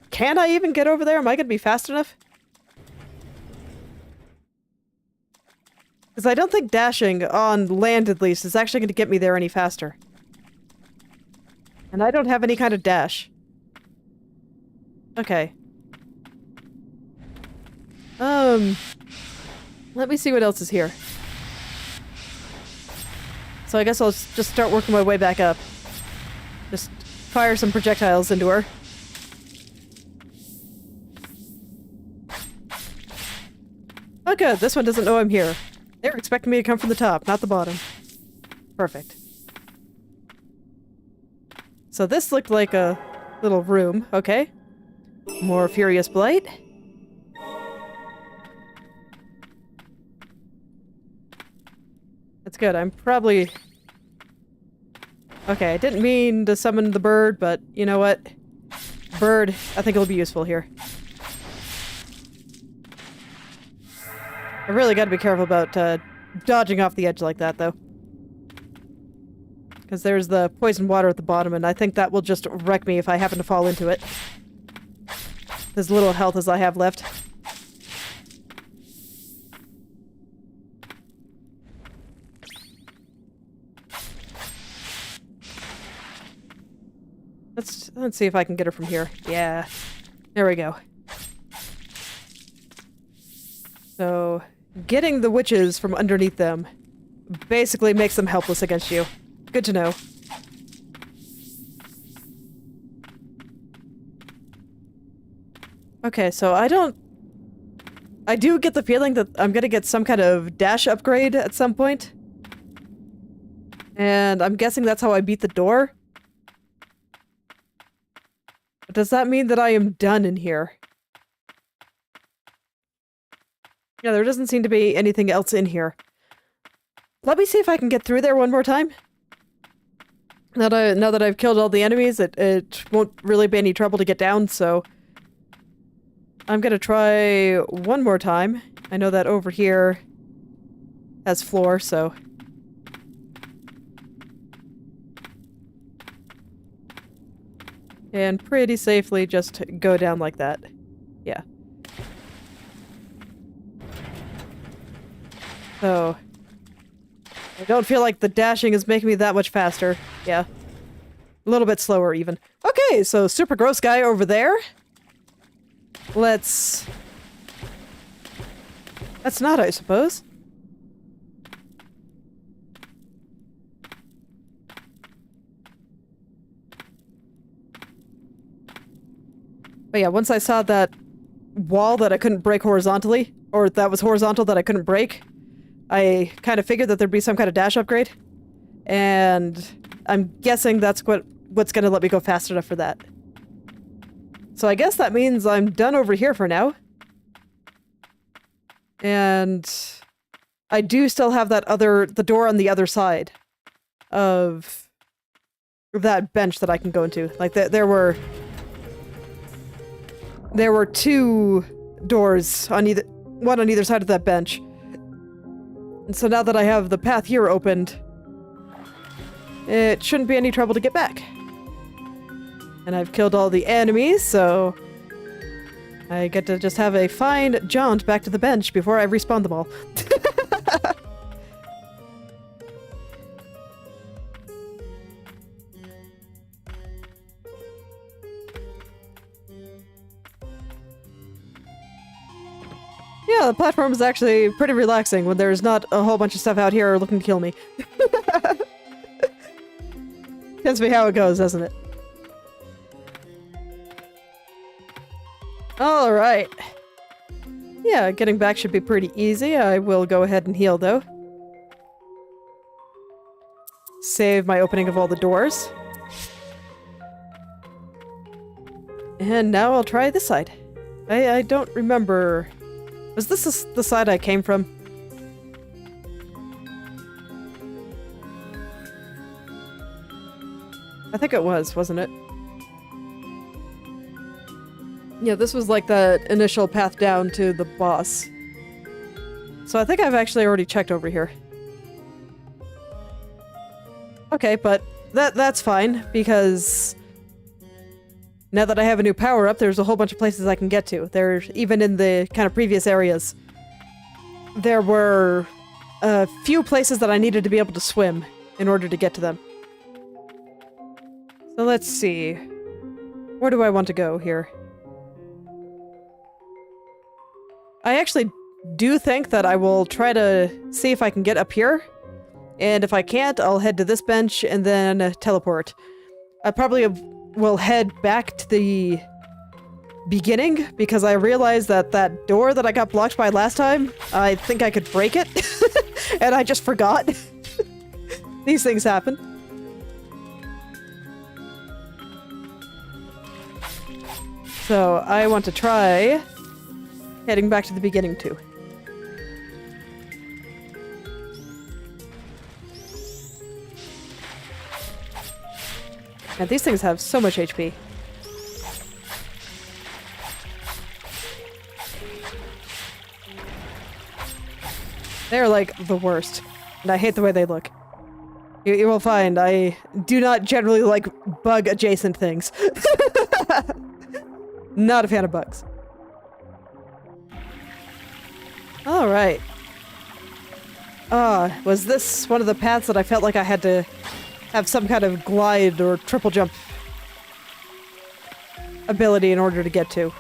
Can I even get over there? Am I gonna be fast enough? Because I don't think dashing, on land at least, is actually going to get me there any faster. And I don't have any kind of dash. Okay. Let me see what else is here. So I guess I'll just start working my way back up. Just fire some projectiles into her. Oh good, this one doesn't know I'm here. They're expecting me to come from the top, not the bottom. Perfect. So this looked like a little room. Okay. More Furious Blight. That's good. I'm probably... Okay, I didn't mean to summon the bird, but you know what? Bird, I think it'll be useful here. I really gotta be careful about dodging off the edge like that, though. Because there's the poison water at the bottom, and I think that will just wreck me if I happen to fall into it. As little health as I have left. Let's see if I can get her from here. Yeah. There we go. So, getting the witches from underneath them basically makes them helpless against you. Good to know. Okay, so I do get the feeling that I'm gonna get some kind of dash upgrade at some point. And I'm guessing that's how I beat the door. But does that mean that I am done in here? Yeah, there doesn't seem to be anything else in here. Let me see if I can get through there one more time. Now that I've killed all the enemies, it won't really be any trouble to get down, so... I'm gonna try one more time. I know that over here has floor, so... And pretty safely just go down like that. Yeah. So... I don't feel like the dashing is making me that much faster. Yeah. A little bit slower, even. Okay, so super gross guy over there. Let's not, I suppose. But yeah, once I saw that wall that I couldn't break horizontally, or that was horizontal that I couldn't break, I kind of figured that there'd be some kind of dash upgrade. And I'm guessing that's what's gonna let me go fast enough for that. So I guess that means I'm done over here for now. And I do still have the door on the other side of that bench that I can go into. Like, there were two doors on one on either side of that bench. And so now that I have the path here opened, it shouldn't be any trouble to get back. And I've killed all the enemies, so I get to just have a fine jaunt back to the bench before I respawn them all. Yeah, the platform is actually pretty relaxing when there's not a whole bunch of stuff out here looking to kill me. Tells me how it goes, doesn't it? Alright. Yeah, getting back should be pretty easy. I will go ahead and heal, though. Save my opening of all the doors. And now I'll try this side. I don't remember... Was this the side I came from? I think it was, wasn't it? Yeah, this was like the initial path down to the boss. So I think I've actually already checked over here. Okay, but that's fine, because now that I have a new power-up, there's a whole bunch of places I can get to. There's even in the kind of previous areas. There were a few places that I needed to be able to swim in order to get to them. So let's see. Where do I want to go here? I actually do think that I will try to see if I can get up here. And if I can't, I'll head to this bench and then teleport. I probably will head back to the beginning because I realized that that door that I got blocked by last time, I think I could break it. And I just forgot. These things happen. So I want to try heading back to the beginning too. And these things have so much HP. They're like the worst. And I hate the way they look. You will find I do not generally like bug adjacent things. Not a fan of bugs. Alright. Was this one of the paths that I felt like I had to have some kind of glide or triple jump ability in order to get to?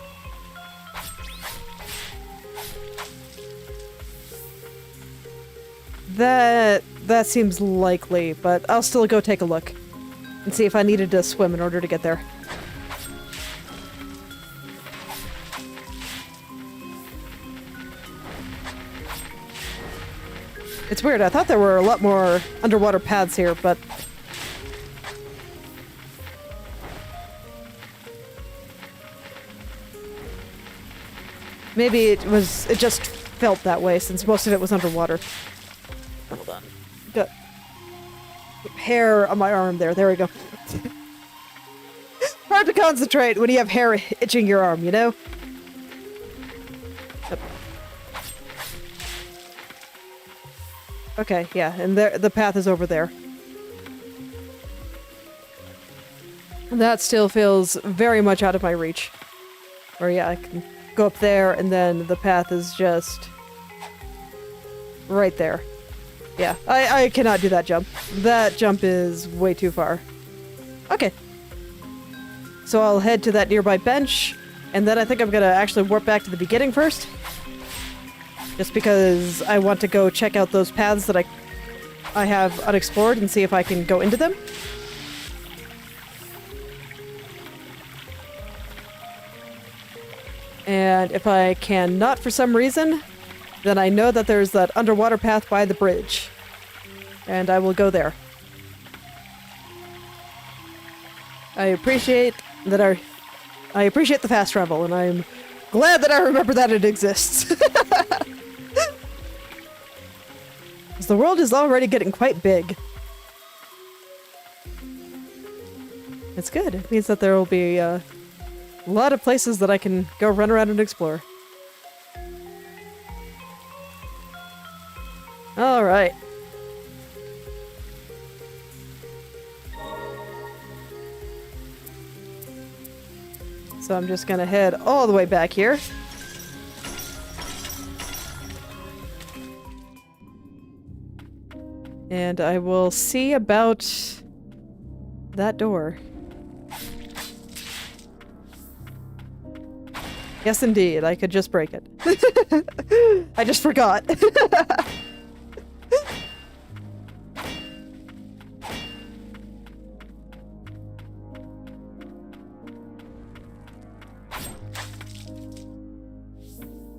That seems likely, but I'll still go take a look and see if I needed to swim in order to get there. It's weird, I thought there were a lot more underwater paths here, but maybe it just felt that way since most of it was underwater. Hold on. Got hair on my arm there. There we go. Hard to concentrate when you have hair itching your arm, you know? Yep. Okay, yeah, and there the path is over there. That still feels very much out of my reach. Or yeah, I can go up there and then the path is just right there. Yeah, I cannot do that jump. That jump is way too far. Okay. So I'll head to that nearby bench, and then I think I'm gonna actually warp back to the beginning first. Just because I want to go check out those paths that I have unexplored and see if I can go into them. And if I cannot for some reason, then I know that there's that underwater path by the bridge. And I will go there. I appreciate the fast travel, and I'm glad that I remember that it exists. Because the world is already getting quite big. It's good. It means that there will be a lot of places that I can go run around and explore. Alright. So I'm just gonna head all the way back here. And I will see about that door. Yes, indeed. I could just break it. I just forgot.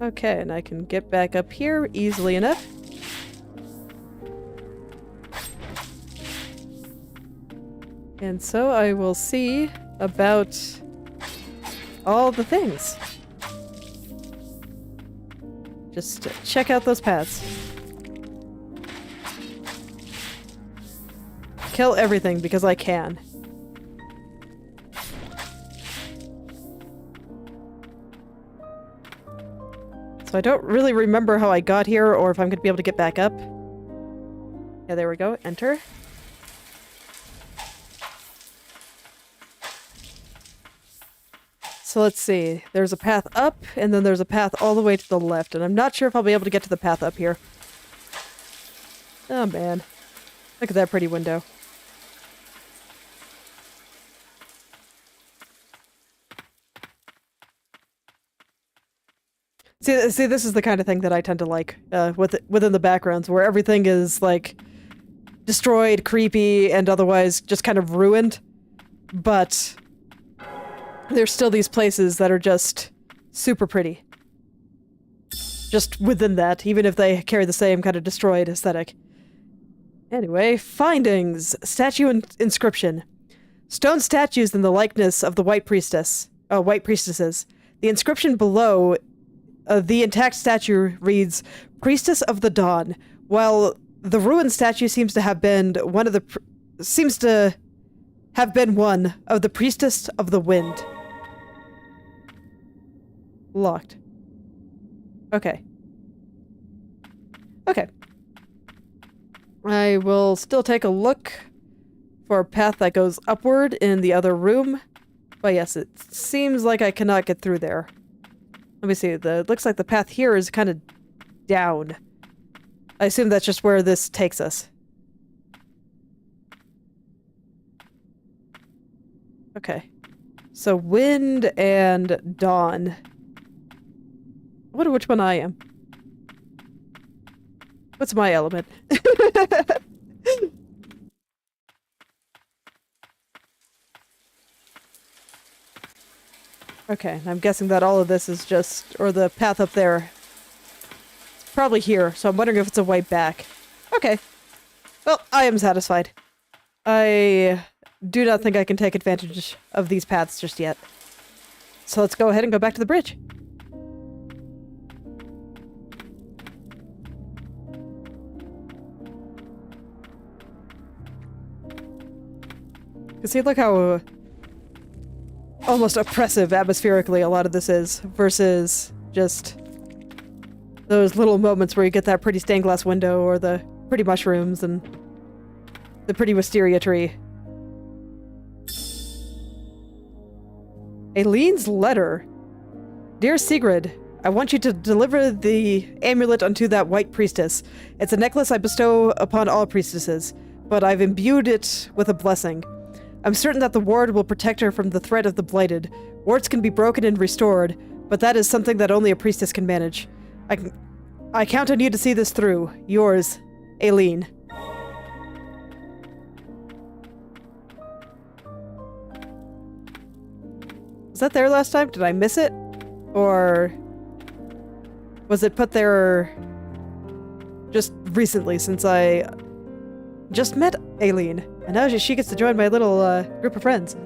Okay, and I can get back up here easily enough. And so I will see about all the things. Just check out those paths. Kill everything because I can. So I don't really remember how I got here or if I'm going to be able to get back up. Yeah, there we go. Enter. So let's see. There's a path up, and then there's a path all the way to the left, and I'm not sure if I'll be able to get to the path up here. Oh man. Look at that pretty window. See, this is the kind of thing that I tend to like within the backgrounds, where everything is like destroyed, creepy, and otherwise just kind of ruined, but there's still these places that are just super pretty. Just within that, even if they carry the same kind of destroyed aesthetic. Anyway, findings. Statue inscription. Stone statues in the likeness of the White Priestess. white priestesses. The inscription below the intact statue reads, Priestess of the Dawn, while the ruined statue seems to have been one of the Priestess of the Wind. Locked. Okay. Okay. I will still take a look for a path that goes upward in the other room. But yes, it seems like I cannot get through there. Let me see. It looks like the path here is kind of down. I assume that's just where this takes us. Okay. So wind and dawn. I wonder which one I am. What's my element? Okay, I'm guessing that all of this is just, or the path up there. It's probably here, so I'm wondering if it's a way back. Okay. Well, I am satisfied. I do not think I can take advantage of these paths just yet. So let's go ahead and go back to the bridge. See, look how almost oppressive atmospherically a lot of this is, versus just those little moments where you get that pretty stained glass window, or the pretty mushrooms, and the pretty wisteria tree. Aileen's letter. Dear Sigrid, I want you to deliver the amulet unto that white priestess. It's a necklace I bestow upon all priestesses, but I've imbued it with a blessing. I'm certain that the ward will protect her from the threat of the blighted. Wards can be broken and restored, but that is something that only a priestess can manage. I count on you to see this through. Yours, Aileen. Was that there last time? Did I miss it? Or was it put there just recently, since I just met Aileen? And now she gets to join my little group of friends.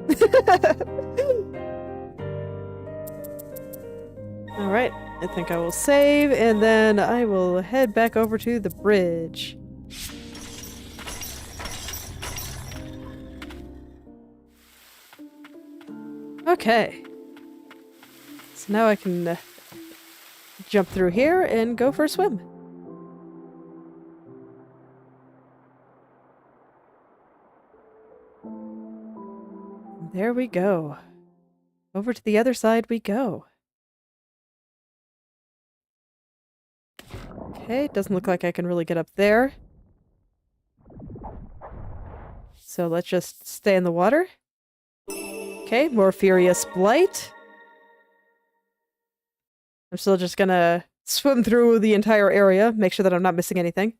Alright, I think I will save, and then I will head back over to the bridge. Okay. So now I can jump through here and go for a swim. There we go. Over to the other side we go. Okay, doesn't look like I can really get up there. So let's just stay in the water. Okay, more furious blight. I'm still just gonna swim through the entire area, make sure that I'm not missing anything.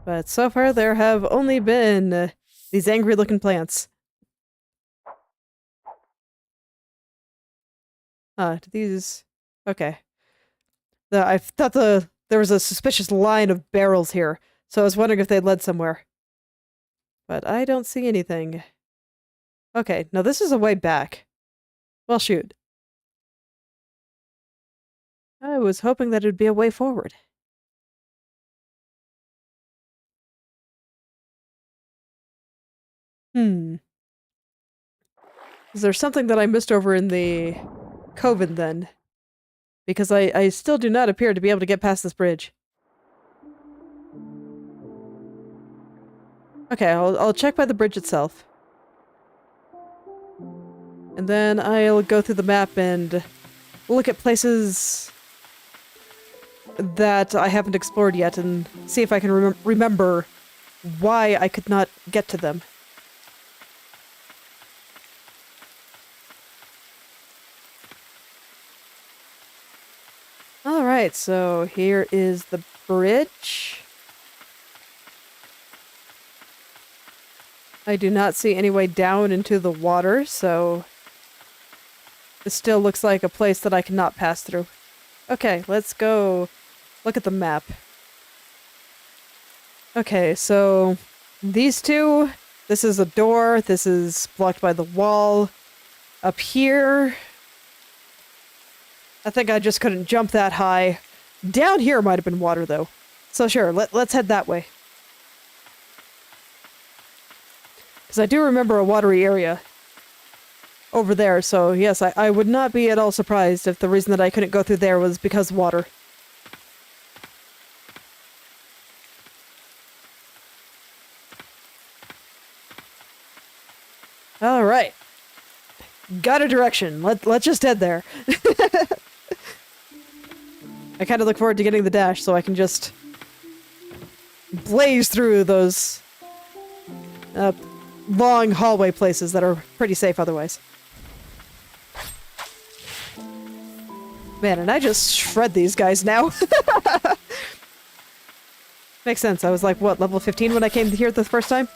But so far there have only been these angry-looking plants. Do these... Okay. I thought there was a suspicious line of barrels here, so I was wondering if they led somewhere. But I don't see anything. Okay, now this is a way back. Well, shoot. I was hoping that it would be a way forward. Is there something that I missed over in the coven, then? Because I still do not appear to be able to get past this bridge. Okay, I'll check by the bridge itself. And then I'll go through the map and look at places that I haven't explored yet and see if I can remember why I could not get to them. Alright, so here is the bridge. I do not see any way down into the water, so this still looks like a place that I cannot pass through. Okay, let's go look at the map. Okay, so these two, This is a door. This is blocked by the wall. Up here... I think I just couldn't jump that high. Down here might have been water, though. So sure, let's head that way. Because I do remember a watery area over there, so yes, I would not be at all surprised if the reason that I couldn't go through there was because of water. Alright. Got a direction. Let's just head there. I kind of look forward to getting the dash so I can just blaze through those long hallway places that are pretty safe otherwise. Man, and I just shred these guys now. Makes sense. I was like, what, level 15 when I came here the first time?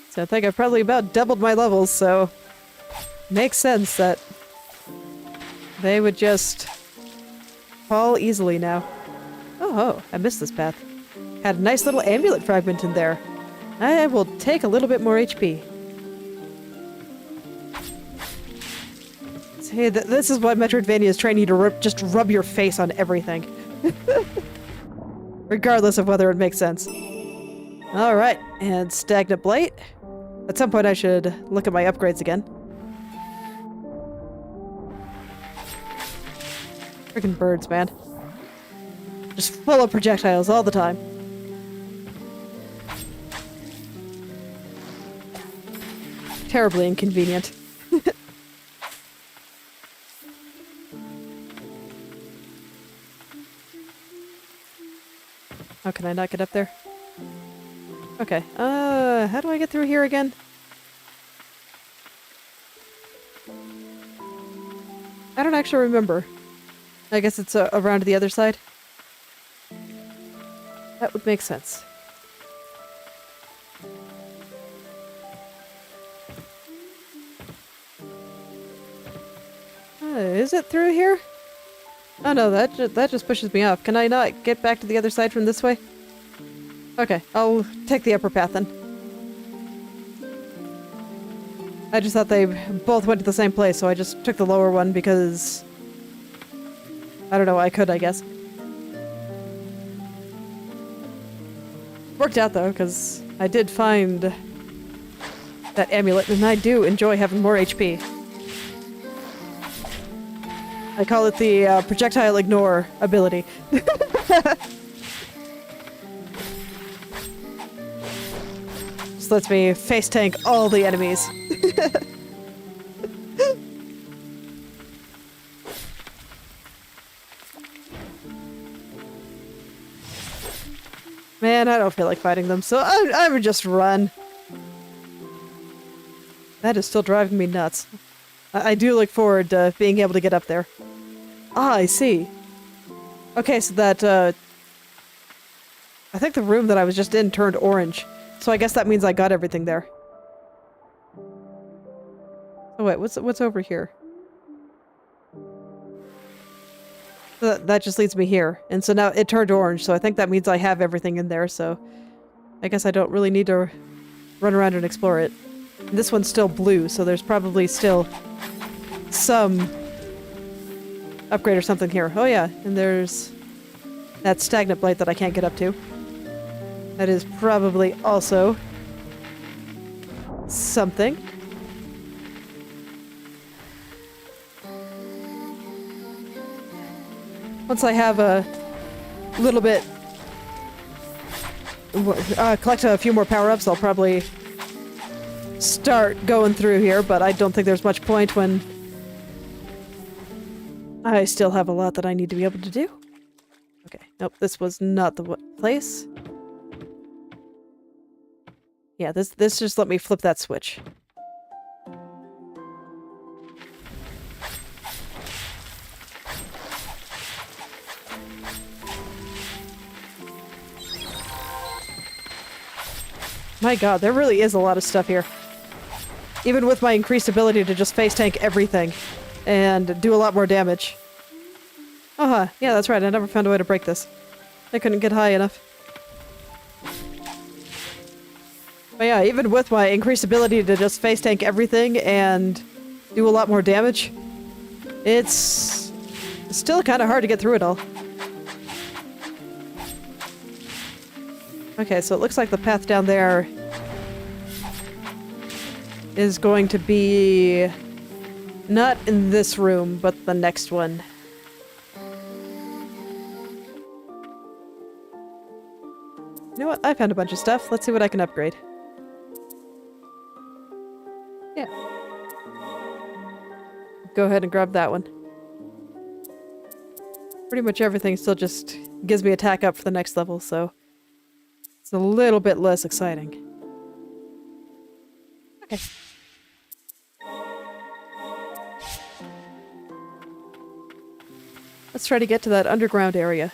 So I think I've probably about doubled my levels, so... Makes sense that they would just fall easily now. Oh, I missed this path. Had a nice little amulet fragment in there. I will take a little bit more HP. See, this is what Metroidvania is training you to just rub your face on everything. Regardless of whether it makes sense. Alright, and Stagnant Blight. At some point I should look at my upgrades again. Freaking birds, man. Just full of projectiles all the time. Terribly inconvenient. How can I not get up there? Okay, how do I get through here again? I don't actually remember. I guess it's around to the other side. That would make sense. Is it through here? Oh no, that just pushes me off. Can I not get back to the other side from this way? Okay, I'll take the upper path then. I just thought they both went to the same place, so I just took the lower one because... I don't know, I could, I guess. Worked out though, because I did find that amulet, and I do enjoy having more HP. I call it the projectile ignore ability. Just lets me face tank all the enemies. Man, I don't feel like fighting them, so I would just run. That is still driving me nuts. I do look forward to being able to get up there. Ah, I see. Okay, so that, I think the room that I was just in turned orange. So I guess that means I got everything there. Oh wait, what's over here? That just leads me here. And so now it turned orange, so I think that means I have everything in there, so... I guess I don't really need to run around and explore it. And this one's still blue, so there's probably still some upgrade or something here. Oh yeah, and there's that Stagnant Blight that I can't get up to. That is probably also something. Once I have a little bit... collect a few more power-ups, I'll probably start going through here, but I don't think there's much point when I still have a lot that I need to be able to do. Okay, nope, this was not the place. Yeah, this just let me flip that switch. My god, there really is a lot of stuff here. Even with my increased ability to just face tank everything and do a lot more damage. Uh-huh, yeah, that's right, I never found a way to break this. I couldn't get high enough. But yeah, even with my increased ability to just face tank everything and do a lot more damage, it's still kind of hard to get through it all. Okay, so it looks like the path down there is going to be not in this room, but the next one. You know what? I found a bunch of stuff. Let's see what I can upgrade. Yeah. Go ahead and grab that one. Pretty much everything still just gives me attack up for the next level, so it's a little bit less exciting. Okay. Let's try to get to that underground area.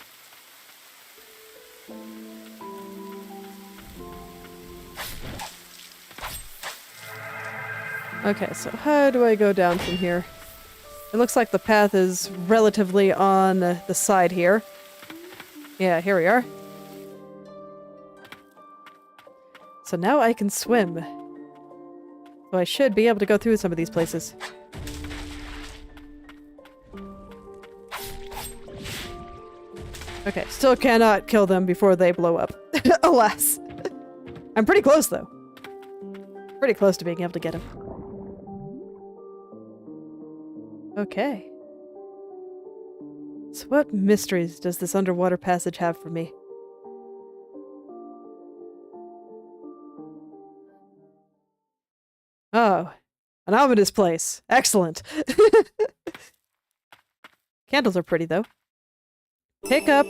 Okay, so how do I go down from here? It looks like the path is relatively on the side here. Yeah, here we are. So now I can swim. So I should be able to go through some of these places. Okay, still cannot kill them before they blow up. Alas. I'm pretty close, though. Pretty close to being able to get him. Okay. So what mysteries does this underwater passage have for me? Oh, an ominous place. Excellent. Candles are pretty, though. Pick up,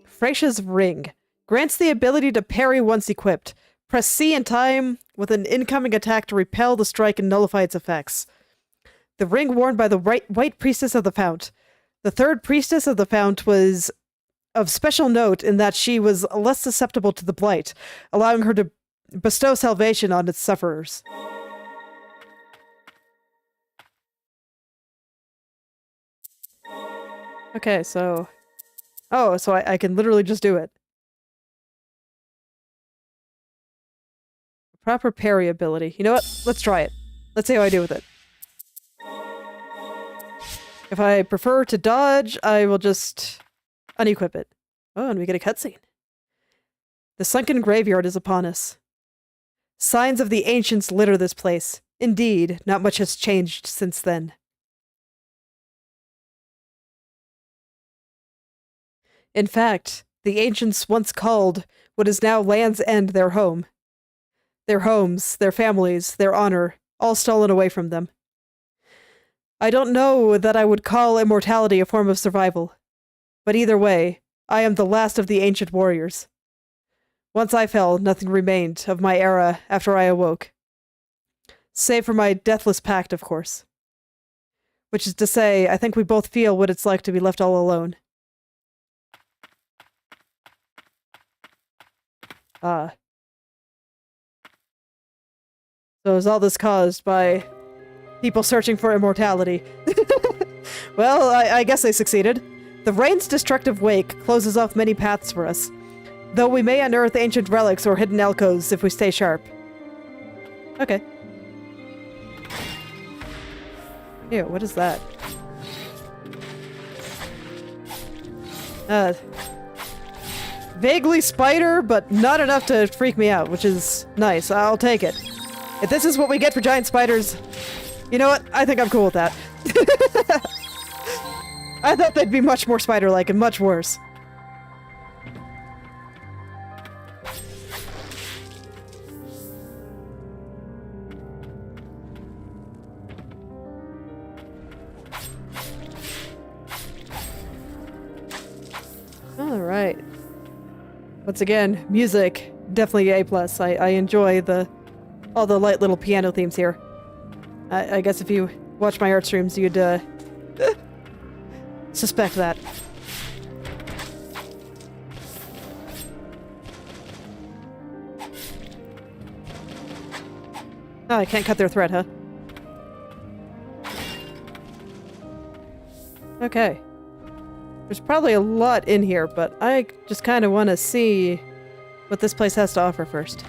Frasia's Ring. Grants the ability to parry once equipped. Press C in time with an incoming attack to repel the strike and nullify its effects. The ring worn by the White Priestess of the Fount. The third Priestess of the Fount was of special note in that she was less susceptible to the Blight, allowing her to bestow salvation on its sufferers. Okay, so... Oh, so I can literally just do it. Proper parry ability. You know what? Let's try it. Let's see how I do with it. If I prefer to dodge, I will just unequip it. Oh, and we get a cutscene. The sunken graveyard is upon us. Signs of the ancients litter this place. Indeed, not much has changed since then. In fact, the ancients once called what is now Land's End their home. Their homes, their families, their honor, all stolen away from them. I don't know that I would call immortality a form of survival, but either way, I am the last of the ancient warriors. Once I fell, nothing remained of my era after I awoke. Save for my deathless pact, of course. Which is to say, I think we both feel what it's like to be left all alone. So is all this caused by people searching for immortality? Well, I guess I succeeded. The rain's destructive wake closes off many paths for us, though we may unearth ancient relics or hidden alcoves if we stay sharp. Okay. Ew, what is that? Vaguely spider, but not enough to freak me out, which is nice. I'll take it. If this is what we get for giant spiders, you know what? I think I'm cool with that. I thought they'd be much more spider-like and much worse. Alright. Once again, music, definitely A+. I enjoy all the light little piano themes here. I guess if you watch my art streams, you'd, suspect that. Oh, I can't cut their thread, huh? Okay. There's probably a lot in here, but I just kind of want to see what this place has to offer first.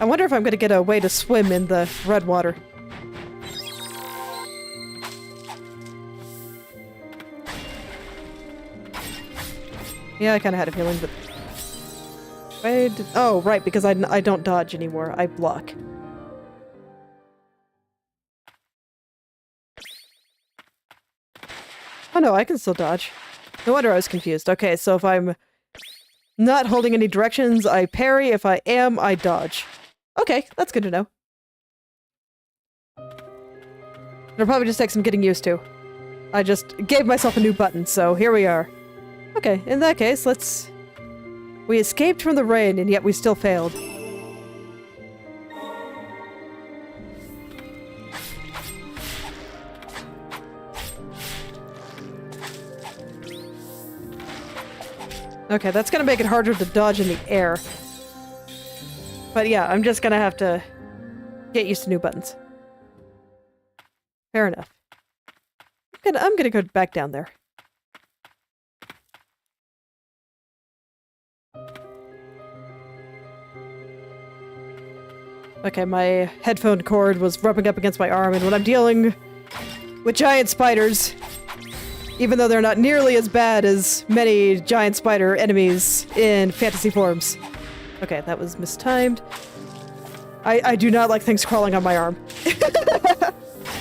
I wonder if I'm going to get a way to swim in the red water. Yeah, I kind of had a feeling, but... Oh, right, because I don't dodge anymore. I block. Oh no, I can still dodge. No wonder I was confused. Okay, so if I'm not holding any directions, I parry. If I am, I dodge. Okay, that's good to know. It'll probably just take some getting used to. I just gave myself a new button, so here we are. Okay, in that case, let's... We escaped from the rain, and yet we still failed. Okay, that's gonna make it harder to dodge in the air. But yeah, I'm just gonna have to get used to new buttons. Fair enough. I'm gonna go back down there. Okay, my headphone cord was rubbing up against my arm, and when I'm dealing with giant spiders, even though they're not nearly as bad as many giant spider enemies in fantasy forms. Okay, that was mistimed. I do not like things crawling on my arm.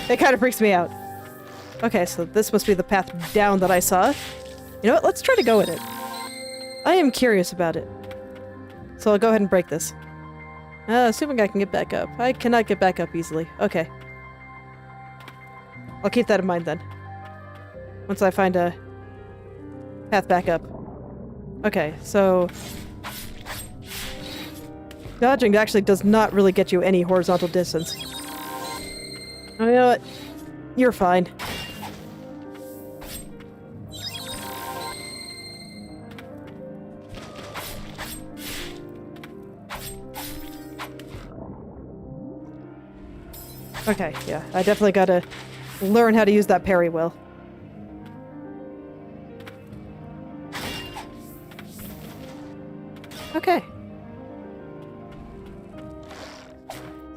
It kind of freaks me out. Okay, so this must be the path down that I saw. You know what? Let's try to go in it. I am curious about it. So I'll go ahead and break this. Assuming I can get back up. I cannot get back up easily. Okay. I'll keep that in mind then. Once I find a path back up. Okay, so... Dodging actually does not really get you any horizontal distance. Oh, you know what? You're fine. Okay, yeah, I definitely gotta learn how to use that parry well. Okay.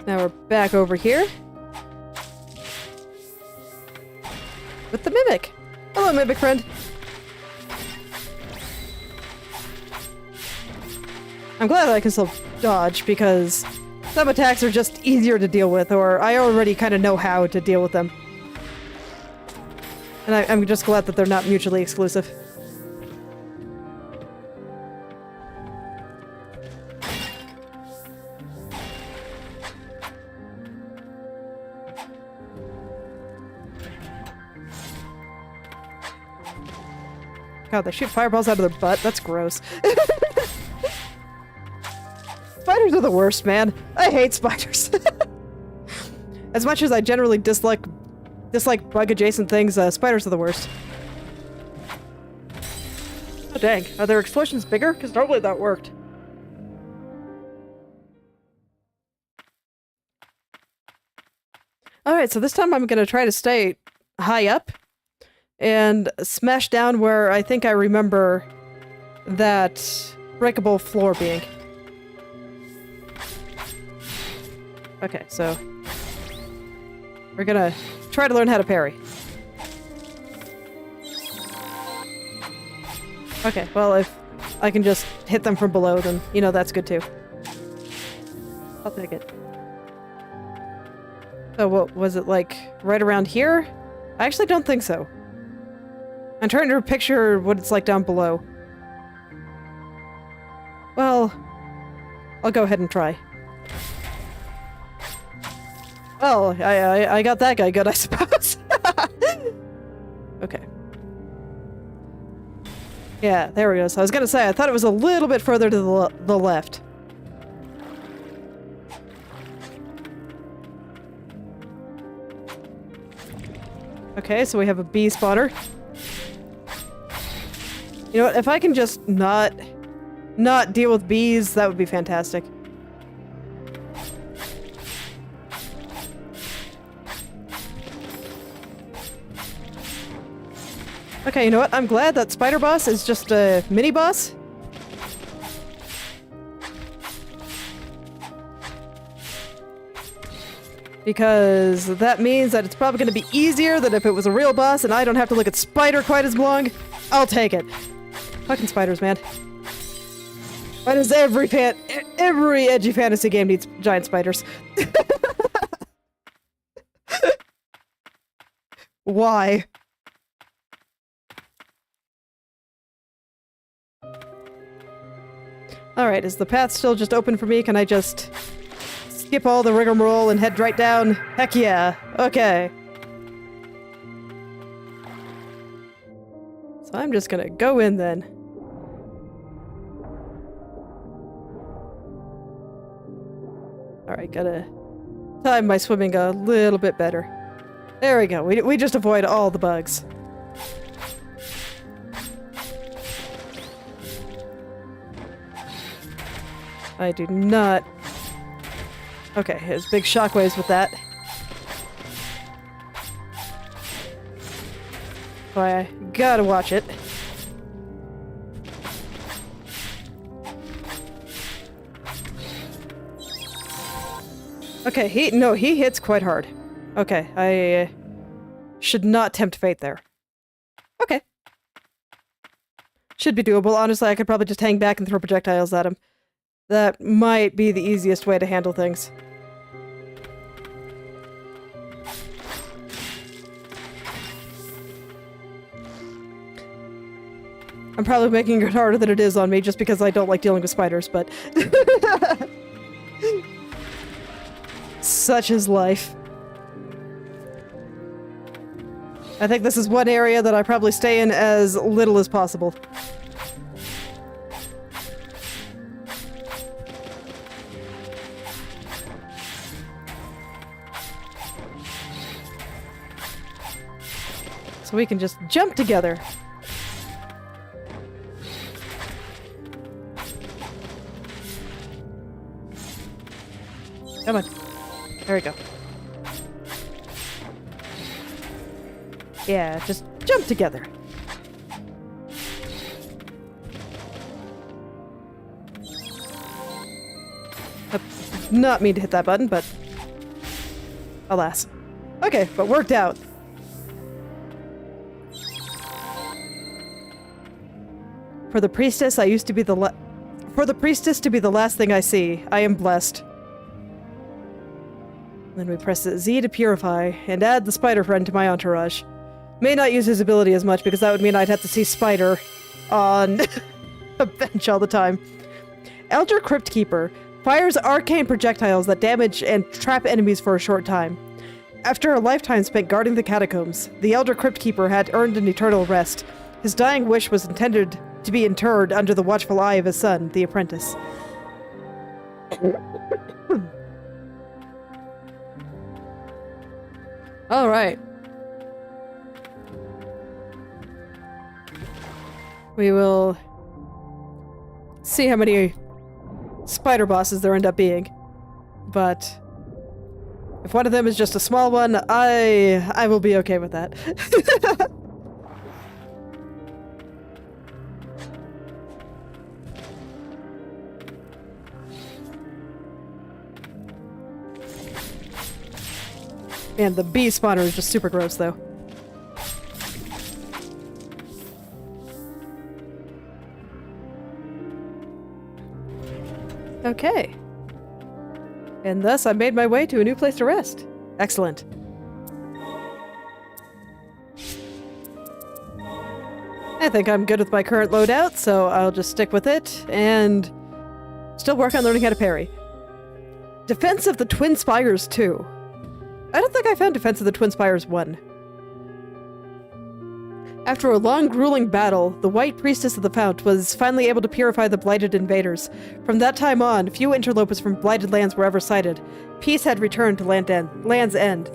Now we're back over here. With the Mimic! Hello, Mimic friend! I'm glad I can still dodge, because some attacks are just easier to deal with, or I already kind of know how to deal with them. And I'm just glad that they're not mutually exclusive. God, they shoot fireballs out of their butt? That's gross. Spiders are the worst, man. I hate spiders. As much as I generally dislike bug-adjacent things, spiders are the worst. Oh dang, are their explosions bigger? Because normally that worked. Alright, so this time I'm gonna try to stay high up and smash down where I think I remember that breakable floor being. Okay, so we're gonna try to learn how to parry. Okay, well, if I can just hit them from below, then, you know, that's good too. I'll take it. So what was it, like, right around here? I actually don't think so. I'm trying to picture what it's like down below. Well, I'll go ahead and try. Well, I got that guy good, I suppose. Okay. Yeah, there we go. So I was gonna say, I thought it was a little bit further to the left. Okay, so we have a bee spawner. You know what, if I can just not deal with bees, that would be fantastic. Okay, you know what? I'm glad that spider boss is just a mini boss. Because that means that it's probably going to be easier than if it was a real boss and I don't have to look at spider quite as long. I'll take it. Fucking spiders, man. Why does every edgy fantasy game needs giant spiders? Why? Alright, is the path still just open for me? Can I just skip all the rigmarole and head right down? Heck yeah. Okay. So I'm just gonna go in then. Alright, gotta time my swimming a little bit better. There we go. We just avoid all the bugs. I do not... Okay, there's big shockwaves with that. So I gotta watch it. Okay, he hits quite hard. Okay, I should not tempt fate there. Okay. Should be doable. Honestly, I could probably just hang back and throw projectiles at him. That might be the easiest way to handle things. I'm probably making it harder than it is on me just because I don't like dealing with spiders, but... Such is life. I think this is one area that I probably stay in as little as possible. So we can just jump together. Come on. There we go. Yeah, just jump together. Not mean to hit that button, but alas. Okay, but worked out. For the priestess, I used to be the For the priestess to be the last thing I see, I am blessed. Then we press Z to purify, and add the spider friend to my entourage. May not use his ability as much, because that would mean I'd have to see Spider on a bench all the time. Elder Crypt Keeper fires arcane projectiles that damage and trap enemies for a short time. After a lifetime spent guarding the catacombs, the Elder Crypt Keeper had earned an eternal rest. His dying wish was intended to be interred under the watchful eye of his son, the apprentice. All right. We will see how many spider bosses there end up being. But if one of them is just a small one, I will be okay with that. And the bee spawner is just super gross, though. Okay. And thus, I made my way to a new place to rest. Excellent. I think I'm good with my current loadout, so I'll just stick with it, and still work on learning how to parry. Defense of the Twin Spires 2. I don't think I found Defense of the Twin Spires 1. After a long, grueling battle, the White Priestess of the Fount was finally able to purify the blighted invaders. From that time on, few interlopers from blighted lands were ever sighted. Peace had returned to Land's End.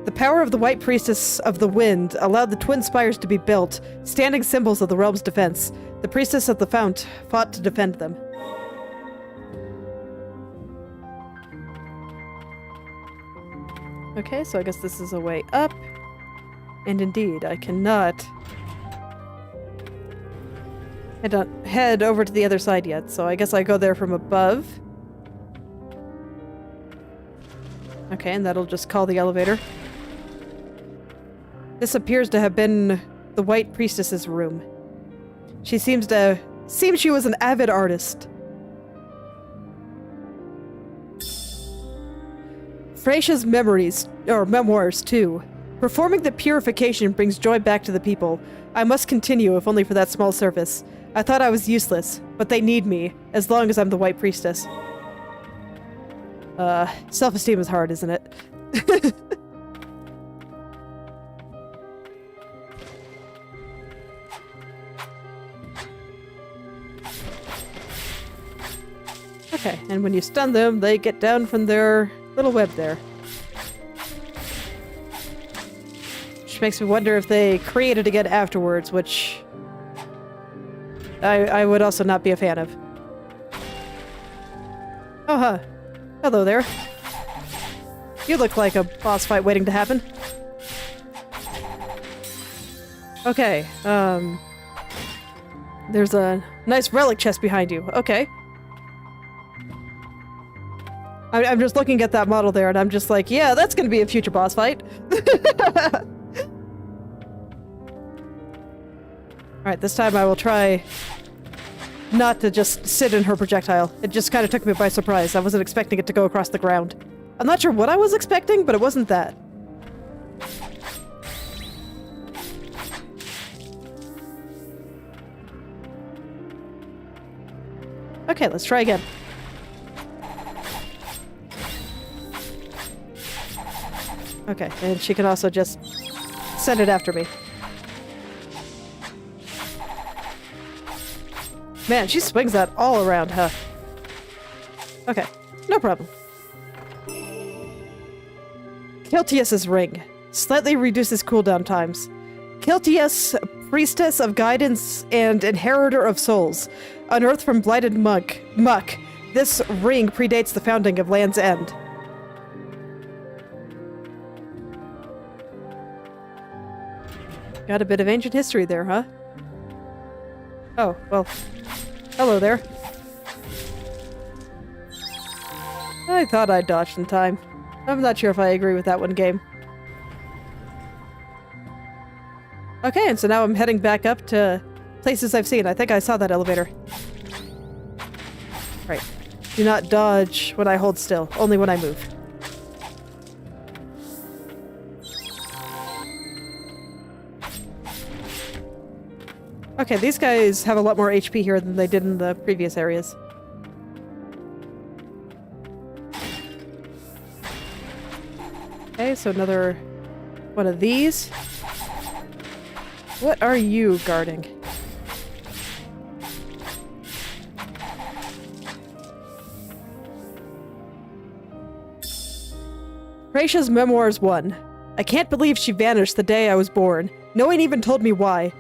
The power of the White Priestess of the Wind allowed the Twin Spires to be built, standing symbols of the realm's defense. The Priestess of the Fount fought to defend them. Okay, so I guess this is a way up. And indeed, I cannot I don't head over to the other side yet, so I guess I go there from above. Okay, and that'll just call the elevator. This appears to have been the White Priestess's room. She seems she was an avid artist. Freysia's memoirs, too. Performing the purification brings joy back to the people. I must continue, if only for that small service. I thought I was useless, but they need me, as long as I'm the White Priestess. Self-esteem is hard, isn't it? Okay, and when you stun them, they get down from their little web there. Which makes me wonder if they create it again afterwards, which I would also not be a fan of. Oh, huh. Hello there. You look like a boss fight waiting to happen. Okay, there's a nice relic chest behind you. Okay. I'm just looking at that model there, and I'm just like, yeah, that's gonna be a future boss fight. Alright, this time I will try not to just sit in her projectile. It just kind of took me by surprise. I wasn't expecting it to go across the ground. I'm not sure what I was expecting, but it wasn't that. Okay, let's try again. Okay, and she can also just send it after me. Man, she swings that all around, huh? Okay, no problem. Kiltias's ring. Slightly reduces cooldown times. Kiltias, priestess of guidance and inheritor of souls. Unearthed from blighted muck. This ring predates the founding of Land's End. Got a bit of ancient history there, huh? Oh, well. Hello there. I thought I dodged in time. I'm not sure if I agree with that one game. Okay, and so now I'm heading back up to places I've seen. I think I saw that elevator. Right. Do not dodge when I hold still, only when I move. Okay, these guys have a lot more HP here than they did in the previous areas. Okay, so another one of these. What are you guarding? Freysia's Memoirs 1. I can't believe she vanished the day I was born. No one even told me why.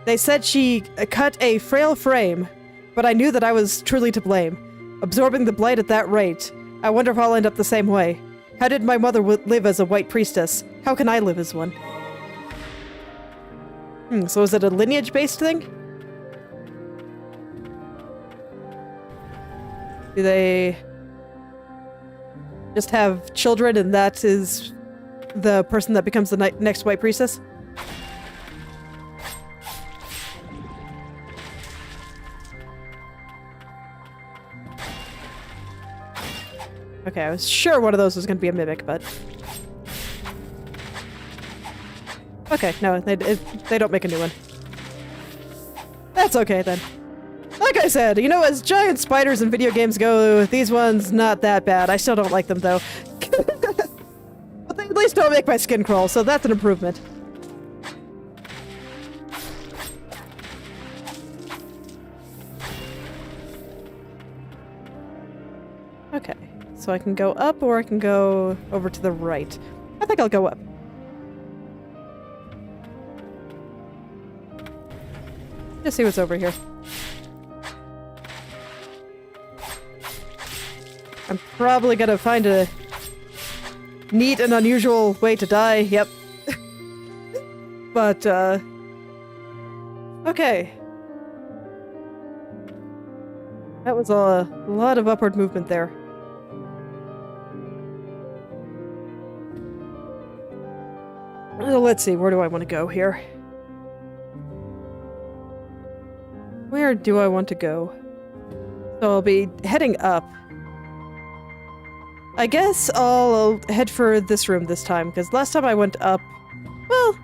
They said she cut a frail frame, but I knew that I was truly to blame. Absorbing the blight at that rate. I wonder if I'll end up the same way. How did my mother live as a white priestess? How can I live as one? So is it a lineage-based thing? Do they just have children and that is the person that becomes the next white priestess? Okay, I was sure one of those was going to be a mimic, but... Okay, no, they don't make a new one. That's okay, then. Like I said, you know, as giant spiders in video games go, these ones, not that bad. I still don't like them, though. But they at least don't make my skin crawl, so that's an improvement. Okay. So I can go up, or I can go over to the right. I think I'll go up. Just see what's over here. I'm probably gonna find a neat and unusual way to die, yep. But, okay. That was a lot of upward movement there. Let's see, where do I want to go here? Where do I want to go? So I'll be heading up. I guess I'll head for this room this time, because last time I went up, well...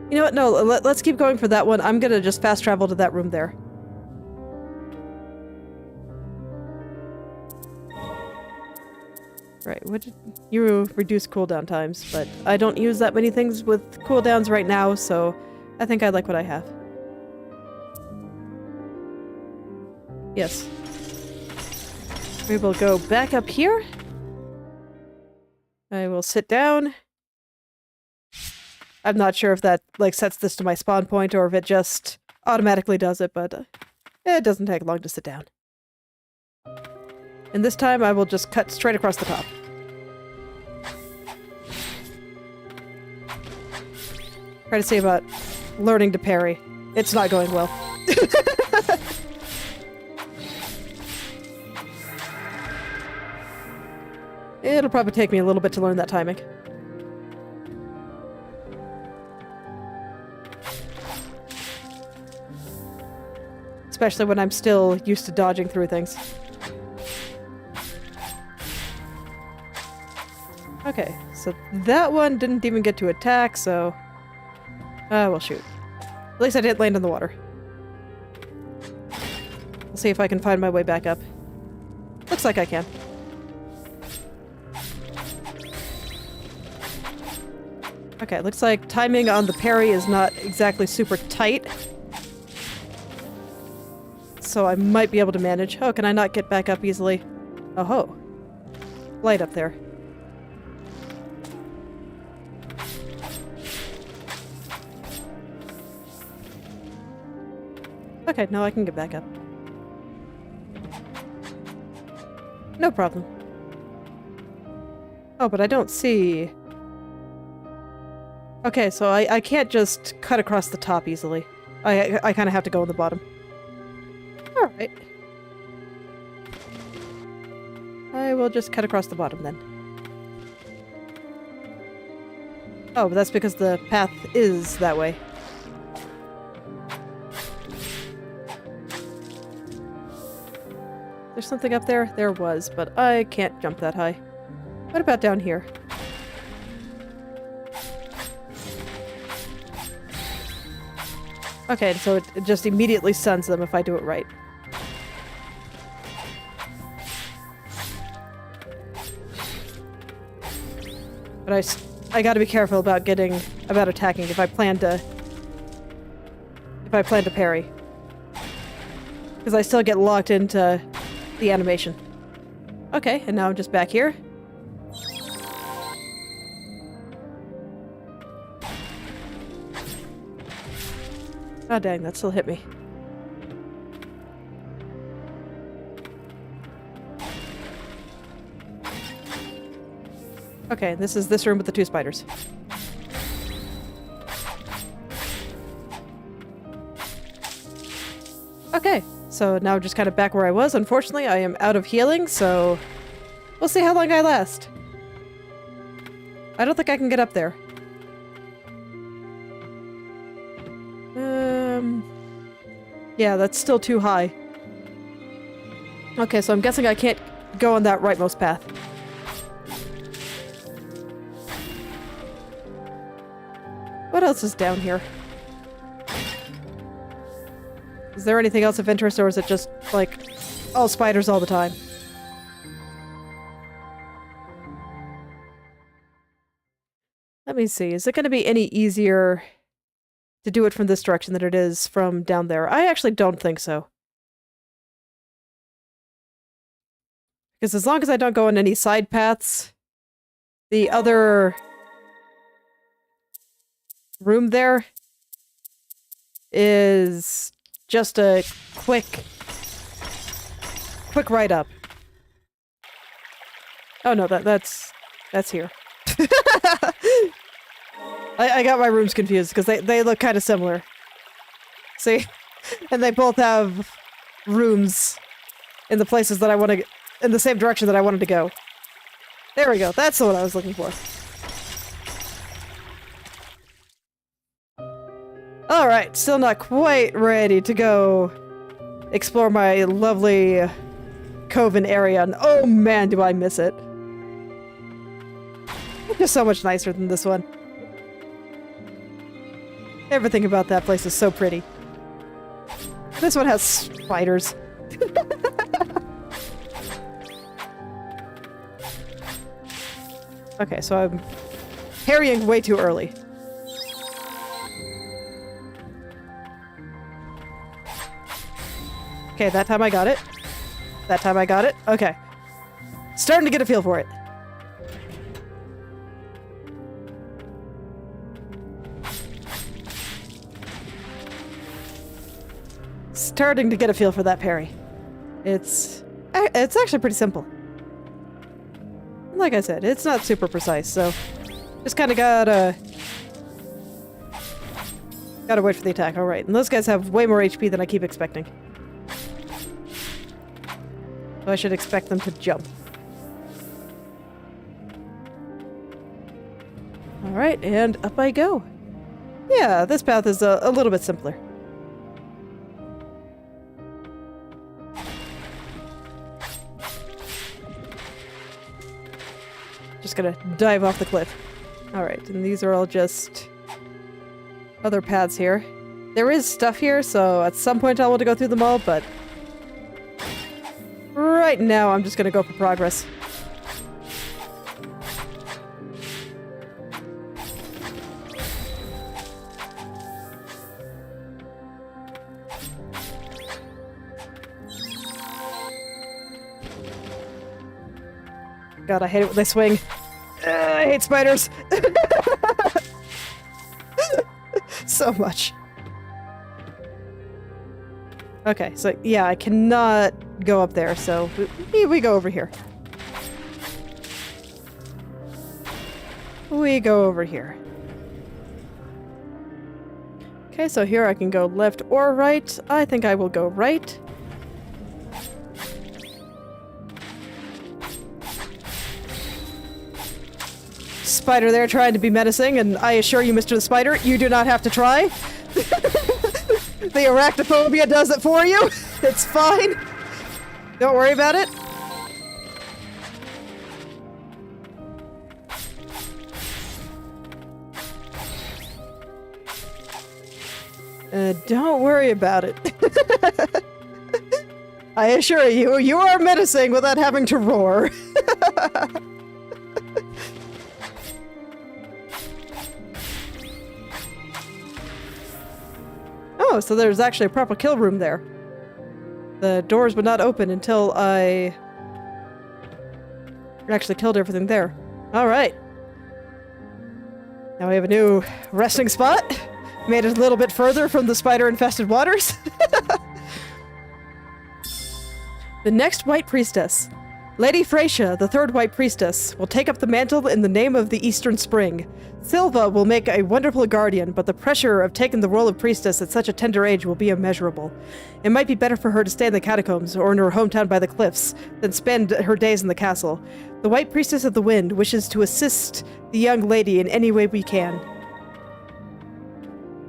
You know what? No, let's keep going for that one. I'm gonna just fast travel to that room there. Right, what did you reduce cooldown times, but I don't use that many things with cooldowns right now, so I think I like what I have. Yes. We will go back up here. I will sit down. I'm not sure if that, like, sets this to my spawn point or if it just automatically does it, but it doesn't take long to sit down. And this time I will just cut straight across the top. Try to see about learning to parry. It's not going well. It'll probably take me a little bit to learn that timing. Especially when I'm still used to dodging through things. Okay, so that one didn't even get to attack, so... well, shoot. At least I didn't land in the water. I'll see if I can find my way back up. Looks like I can. Okay, looks like timing on the parry is not exactly super tight. So I might be able to manage. Oh, can I not get back up easily? Oh ho. Light up there. Okay, now I can get back up. No problem. Oh, but I don't see... Okay, so I can't just cut across the top easily. I kind of have to go on the bottom. Alright. I will just cut across the bottom then. Oh, but that's because the path is that way. There's something up there? There was, but I can't jump that high. What about down here? Okay, so it just immediately stuns them if I do it right. But I gotta be careful about attacking if I plan to parry. Because I still get locked into the animation. Okay, and now I'm just back here. Oh dang, that still hit me. Okay, this is this room with the two spiders. Okay, so now I'm just kind of back where I was. Unfortunately, I am out of healing, so we'll see how long I last. I don't think I can get up there. Yeah, that's still too high. Okay, so I'm guessing I can't go on that rightmost path. What else is down here? Is there anything else of interest, or is it just, like, all spiders all the time? Let me see. Is it going to be any easier to do it from this direction than it is from down there? I actually don't think so. Because as long as I don't go on any side paths, the other room there is just a quick ride up. Oh no, that's here. I got my rooms confused because they look kind of similar. See? And they both have rooms in the places that I want to, in the same direction that I wanted to go. There we go. That's the one I was looking for. Alright, still not quite ready to go explore my lovely coven area. And oh man, do I miss it. It's just so much nicer than this one. Everything about that place is so pretty. This one has spiders. Okay, so I'm parrying way too early. Okay, that time I got it. That time I got it. Okay. Starting to get a feel for it. Starting to get a feel for that parry. It's actually pretty simple. Like I said, it's not super precise, so just kind of gotta wait for the attack. All right, and those guys have way more HP than I keep expecting. So I should expect them to jump. All right, and up I go. Yeah, this path is a little bit simpler. Just gonna dive off the cliff. Alright, and these are all just other paths here. There is stuff here, so at some point I'll want to go through them all, but right now I'm just gonna go for progress. God, I hate it when they swing. I hate spiders. So much. Okay, so yeah, I cannot go up there, so we go over here. We go over here. Okay, so here I can go left or right. I think I will go right. Spider there trying to be menacing, and I assure you, Mr. the Spider, you do not have to try. The arachnophobia does it for you. It's fine. Don't worry about it. Don't worry about it. I assure you, you are menacing without having to roar. Oh, so there's actually a proper kill room there. The doors would not open until I actually killed everything there. Alright. Now we have a new resting spot. Made it a little bit further from the spider-infested waters. The next White Priestess. Lady Freysia, the third White Priestess, will take up the mantle in the name of the Eastern Spring. Silva will make a wonderful guardian, but the pressure of taking the role of priestess at such a tender age will be immeasurable. It might be better for her to stay in the catacombs or in her hometown by the cliffs than spend her days in the castle. The White Priestess of the Wind wishes to assist the young lady in any way we can.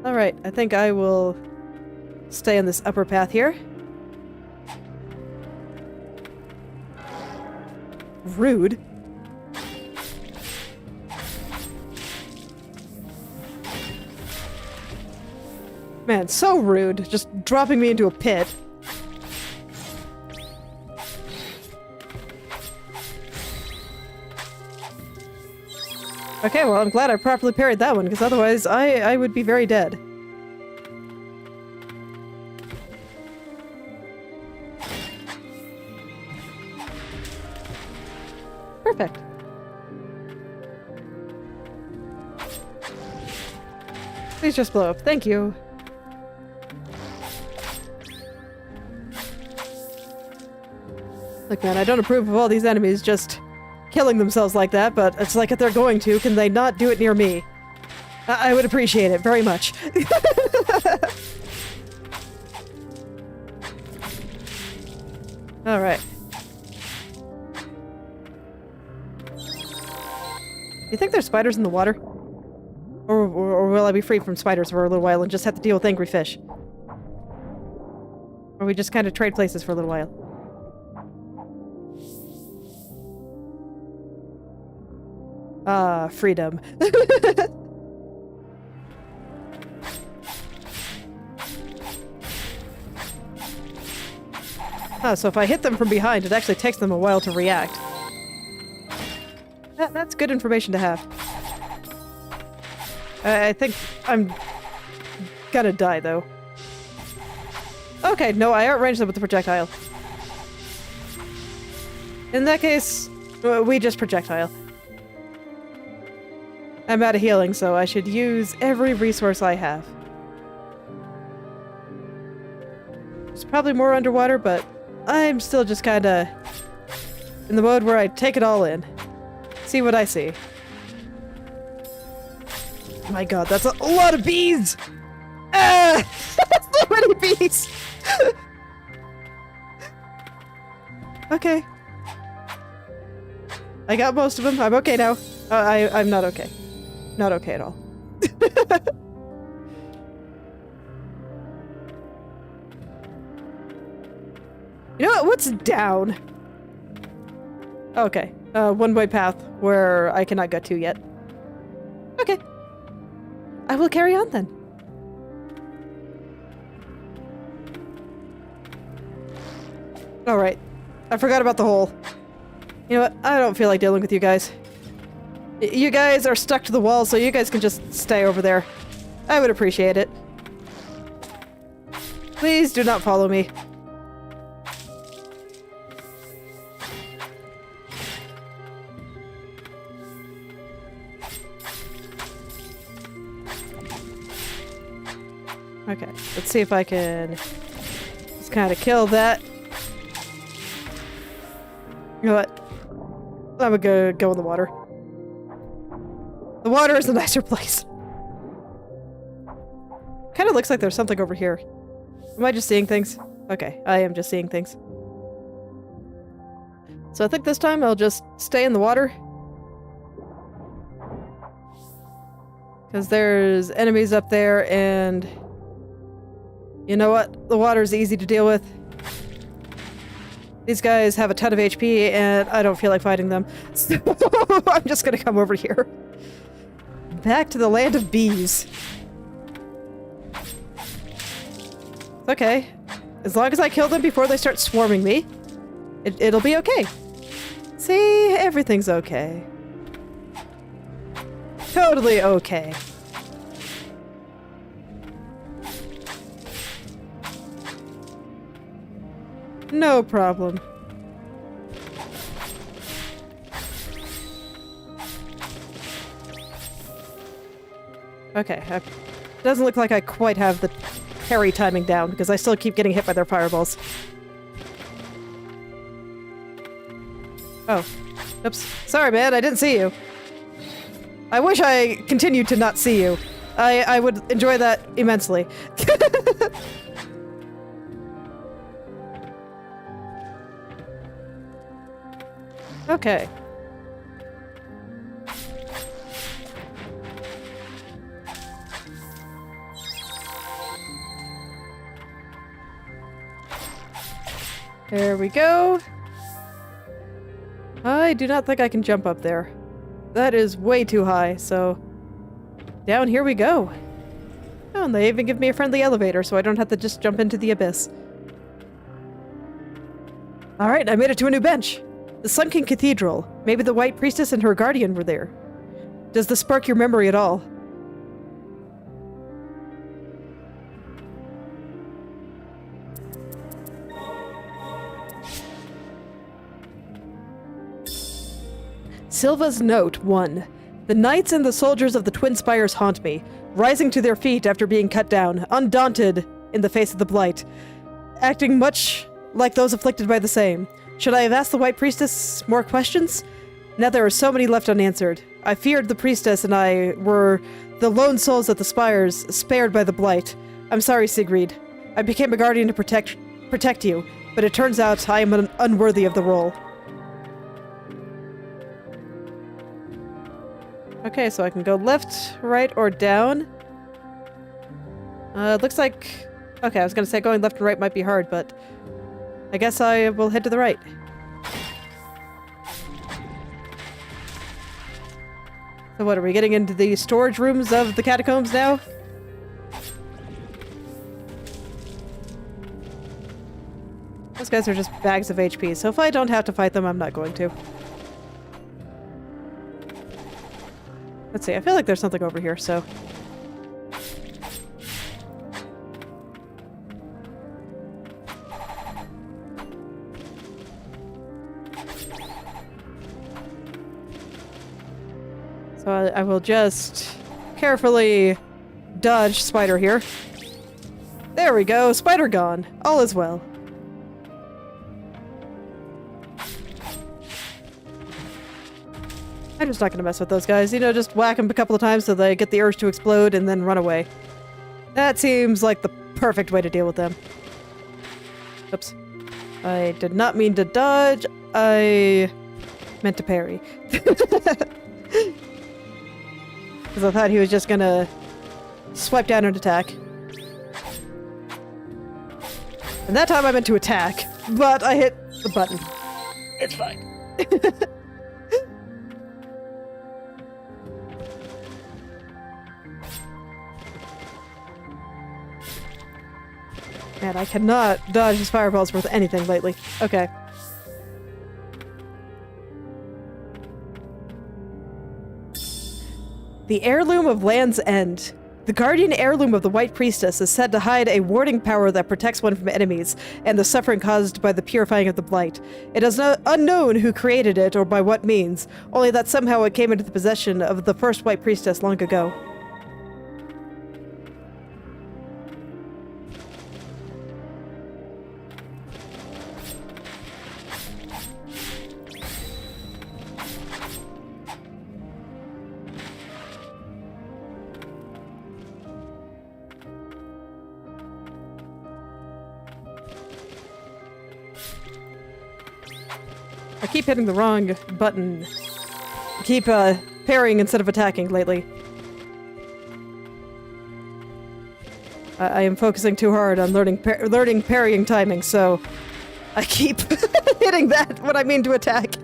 Alright, I think I will stay on this upper path here. Rude. Man, so rude. Just dropping me into a pit. Okay, well, I'm glad I properly parried that one, because otherwise I would be very dead. Perfect. Please just blow up. Thank you. Look, man, I don't approve of all these enemies just killing themselves like that, but it's like if they're going to, can they not do it near me? I would appreciate it very much. Alright. You think there's spiders in the water? Or will I be free from spiders for a little while and just have to deal with angry fish? Or we just kind of trade places for a little while? Ah, freedom. Oh, so if I hit them from behind, it actually takes them a while to react. That's good information to have. I think I'm gonna die, though. Okay, no, I outranged them with the projectile. In that case, we just projectile. I'm out of healing, so I should use every resource I have. There's probably more underwater, but I'm still just kinda in the mode where I take it all in. See what I see. My god, that's a lot of bees! Ah! That's so many bees! Okay. I got most of them. I'm okay now. I'm not okay. Not okay at all. You know what? What's down? Okay. One-way path where I cannot get to yet. Okay. I will carry on then. Alright. I forgot about the hole. You know what? I don't feel like dealing with you guys. You guys are stuck to the wall, so you guys can just stay over there. I would appreciate it. Please do not follow me. Okay, let's see if I can just kind of kill that. You know what? I'm gonna go in the water. The water is a nicer place. Kind of looks like there's something over here. Am I just seeing things? Okay, I am just seeing things. So I think this time I'll just stay in the water. Because there's enemies up there and... You know what? The water's easy to deal with. These guys have a ton of HP and I don't feel like fighting them. So I'm just gonna come over here. Back to the land of bees. Okay. As long as I kill them before they start swarming me, it'll be okay. See? Everything's okay. Totally okay. No problem. Okay, doesn't look like I quite have the parry timing down, because I still keep getting hit by their fireballs. Oh. Oops. Sorry, man, I didn't see you. I wish I continued to not see you. I would enjoy that immensely. Okay. There we go. I do not think I can jump up there. That is way too high, so... Down here we go. Oh, and they even give me a friendly elevator, so I don't have to just jump into the abyss. Alright, I made it to a new bench. The sunken cathedral. Maybe the White Priestess and her guardian were there. Does this spark your memory at all? Silva's Note 1. The knights and the soldiers of the Twin Spires haunt me, rising to their feet after being cut down, undaunted in the face of the blight, acting much like those afflicted by the same. Should I have asked the White Priestess more questions? Now there are so many left unanswered. I feared the Priestess and I were the lone souls at the Spires, spared by the blight. I'm sorry, Sigrid. I became a guardian to protect you. but it turns out I am unworthy of the role. Okay, so I can go left, right, or down. Looks like... Okay, I was gonna say going left and right might be hard, but I guess I will head to the right. So what, are we getting into the storage rooms of the catacombs now? Those guys are just bags of HP, so if I don't have to fight them, I'm not going to. Let's see, I feel like there's something over here, so... So I will just carefully dodge spider here. There we go, spider gone. All is well. I'm just not gonna mess with those guys. You know, just whack them a couple of times so they get the urge to explode and then run away. That seems like the perfect way to deal with them. Oops. I did not mean to dodge. I meant to parry. Because I thought he was just gonna swipe down and attack. And that time I meant to attack, but I hit the button. It's fine. Man, I cannot dodge these fireballs worth anything lately. Okay. The Heirloom of Land's End. The guardian heirloom of the White Priestess is said to hide a warding power that protects one from enemies and the suffering caused by the purifying of the blight. It is unknown who created it or by what means, only that somehow it came into the possession of the first White Priestess long ago. I keep hitting the wrong button. I keep parrying instead of attacking lately. I am focusing too hard on learning parrying timing, so I keep hitting that when I mean to attack.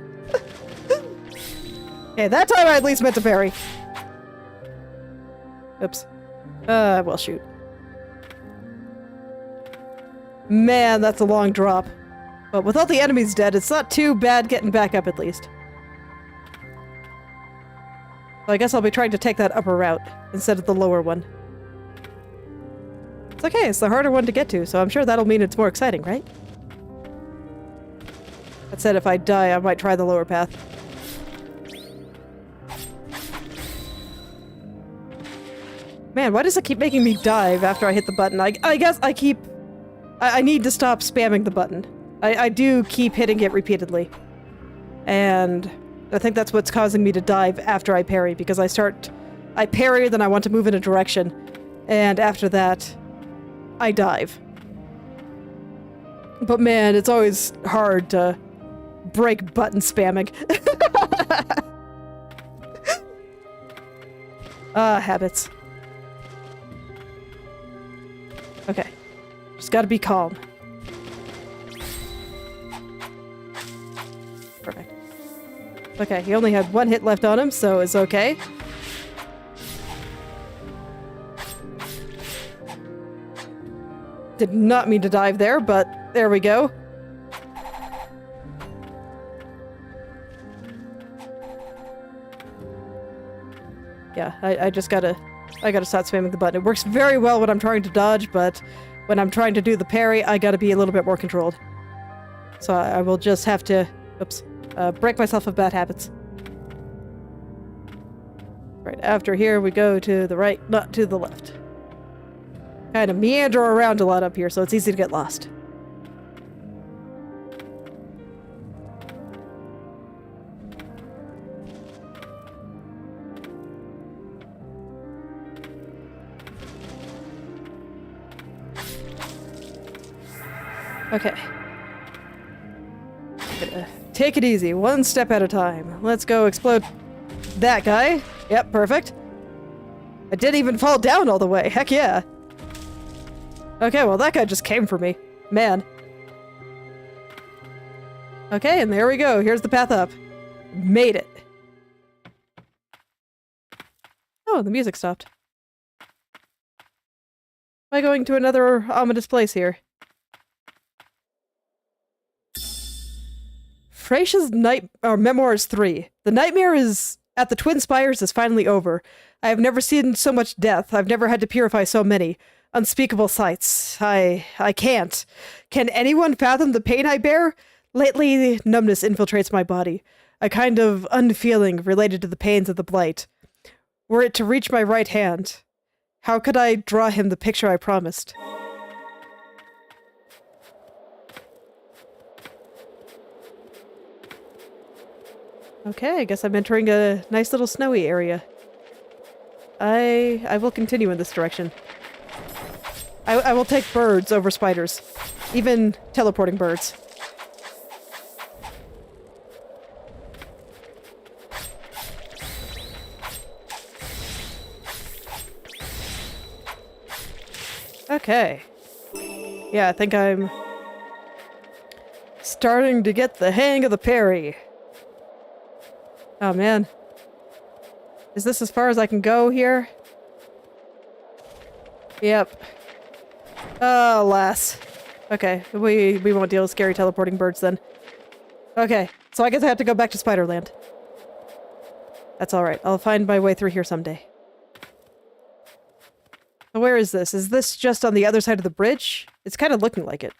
Okay, that time I at least meant to parry. Oops. Well, shoot. Man, that's a long drop. But with all the enemies dead, it's not too bad getting back up at least. So I guess I'll be trying to take that upper route instead of the lower one. It's okay, it's the harder one to get to, so I'm sure that'll mean it's more exciting, right? That said, if I die, I might try the lower path. Man, why does it keep making me dive after I hit the button? I guess I need to stop spamming the button. I do keep hitting it repeatedly. And I think that's what's causing me to dive after I parry, because I parry, then I want to move in a direction, and after that, I dive. But man, it's always hard to break button spamming. Habits. Okay. Just gotta be calm. Perfect. Okay, he only had one hit left on him, so it's okay. Did not mean to dive there, but there we go. Yeah, I just gotta stop spamming the button. It works very well when I'm trying to dodge, but when I'm trying to do the parry, I gotta be a little bit more controlled. So I will just have to, oops, break myself of bad habits. Right after here, we go to the right, not to the left. Kind of meander around a lot up here, so it's easy to get lost. Okay. Gonna take it easy, one step at a time. Let's go explode that guy. Yep, perfect. I didn't even fall down all the way. Heck yeah. Okay, well that guy just came for me. Man. Okay, and there we go. Here's the path up. Made it. Oh, the music stopped. Am I going to another ominous place here? Frasia's Memoirs 3. The nightmare is at the Twin Spires is finally over. I have never seen so much death. I've never had to purify so many. Unspeakable sights. I can't. Can anyone fathom the pain I bear? Lately, numbness infiltrates my body. A kind of unfeeling related to the pains of the blight. Were it to reach my right hand, how could I draw him the picture I promised? Okay, I guess I'm entering a nice little snowy area. I will continue in this direction. I will take birds over spiders. Even teleporting birds. Okay. Yeah, I think I'm starting to get the hang of the parry. Oh man. Is this as far as I can go here? Yep. Oh, alas. Okay, we won't deal with scary teleporting birds then. Okay, so I guess I have to go back to Spiderland. That's alright, I'll find my way through here someday. So where is this? Is this just on the other side of the bridge? It's kind of looking like it.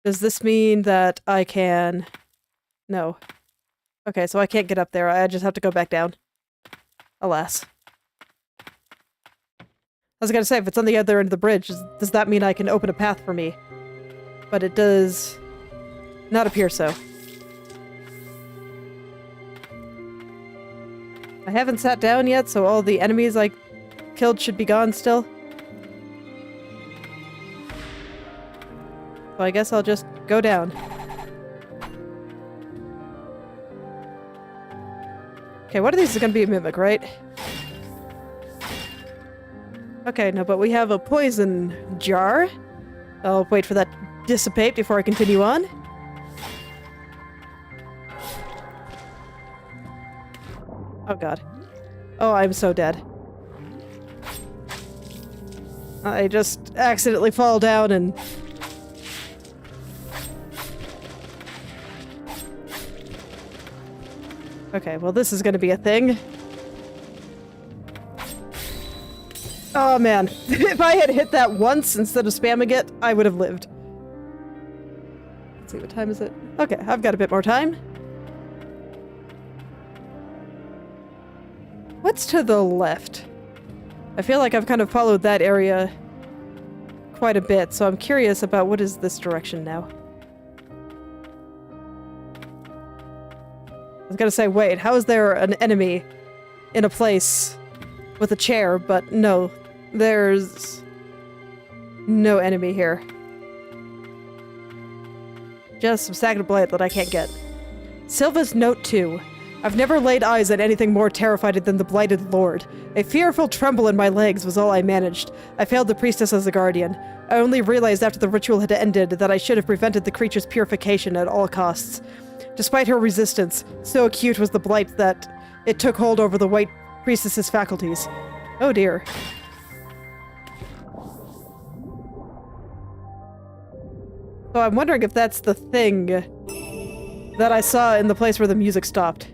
Does this mean that I can... No. Okay, so I can't get up there. I just have to go back down. Alas. I was gonna say, if it's on the other end of the bridge, does that mean I can open a path for me? But it does not appear so. I haven't sat down yet, so all the enemies I killed should be gone still. So I guess I'll just go down. Okay, one of these is gonna be a mimic, right? Okay, no, but we have a poison jar. I'll wait for that to dissipate before I continue on. Oh god. Oh, I'm so dead. I just accidentally fall down and... Okay, well this is gonna be a thing. Oh man, if I had hit that once instead of spamming it, I would have lived. Let's see, what time is it? Okay, I've got a bit more time. What's to the left? I feel like I've kind of followed that area quite a bit, so I'm curious about what is this direction now. I was gonna say, wait, how is there an enemy in a place with a chair, but no, there's no enemy here. Just some stagnant blight that I can't get. Silva's Note 2. I've never laid eyes on anything more terrified than the Blighted Lord. A fearful tremble in my legs was all I managed. I failed the priestess as a guardian. I only realized after the ritual had ended that I should have prevented the creature's purification at all costs. Despite her resistance, so acute was the blight that it took hold over the white priestess's faculties. Oh dear. So I'm wondering if that's the thing that I saw in the place where the music stopped.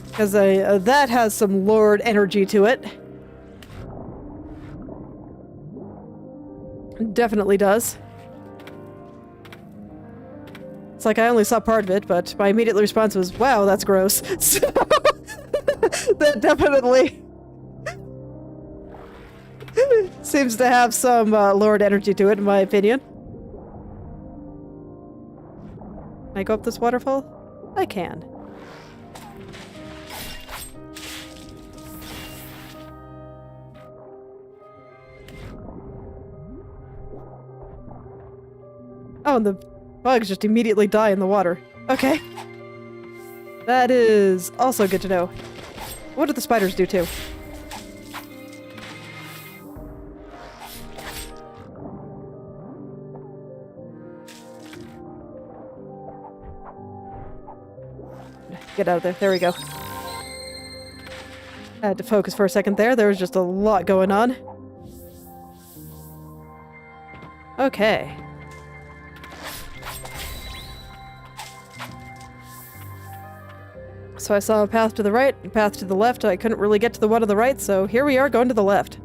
Because that has some lord energy to it. Definitely does. It's like I only saw part of it, but my immediate response was, wow, that's gross. So, that definitely seems to have some lord energy to it, in my opinion. Can I go up this waterfall? I can. Oh, and the bugs just immediately die in the water. Okay. That is also good to know. What do the spiders do too? Get out of there. There we go. I had to focus for a second there. There was just a lot going on. Okay. So I saw a path to the right, a path to the left. I couldn't really get to the one to the right, so here we are going to the left.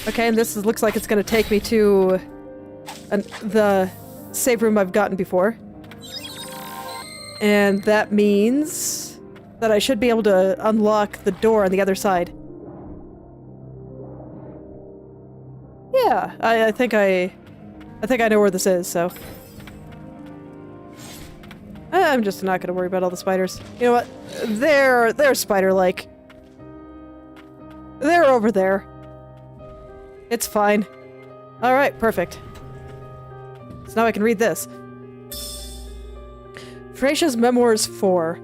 Okay, and this looks like it's going to take me to the save room I've gotten before. And that means that I should be able to unlock the door on the other side. Yeah, I think I know where this is, so... I'm just not gonna worry about all the spiders. You know what? They're spider-like. They're over there. It's fine. Alright, perfect. So now I can read this. Frasia's Memoirs 4.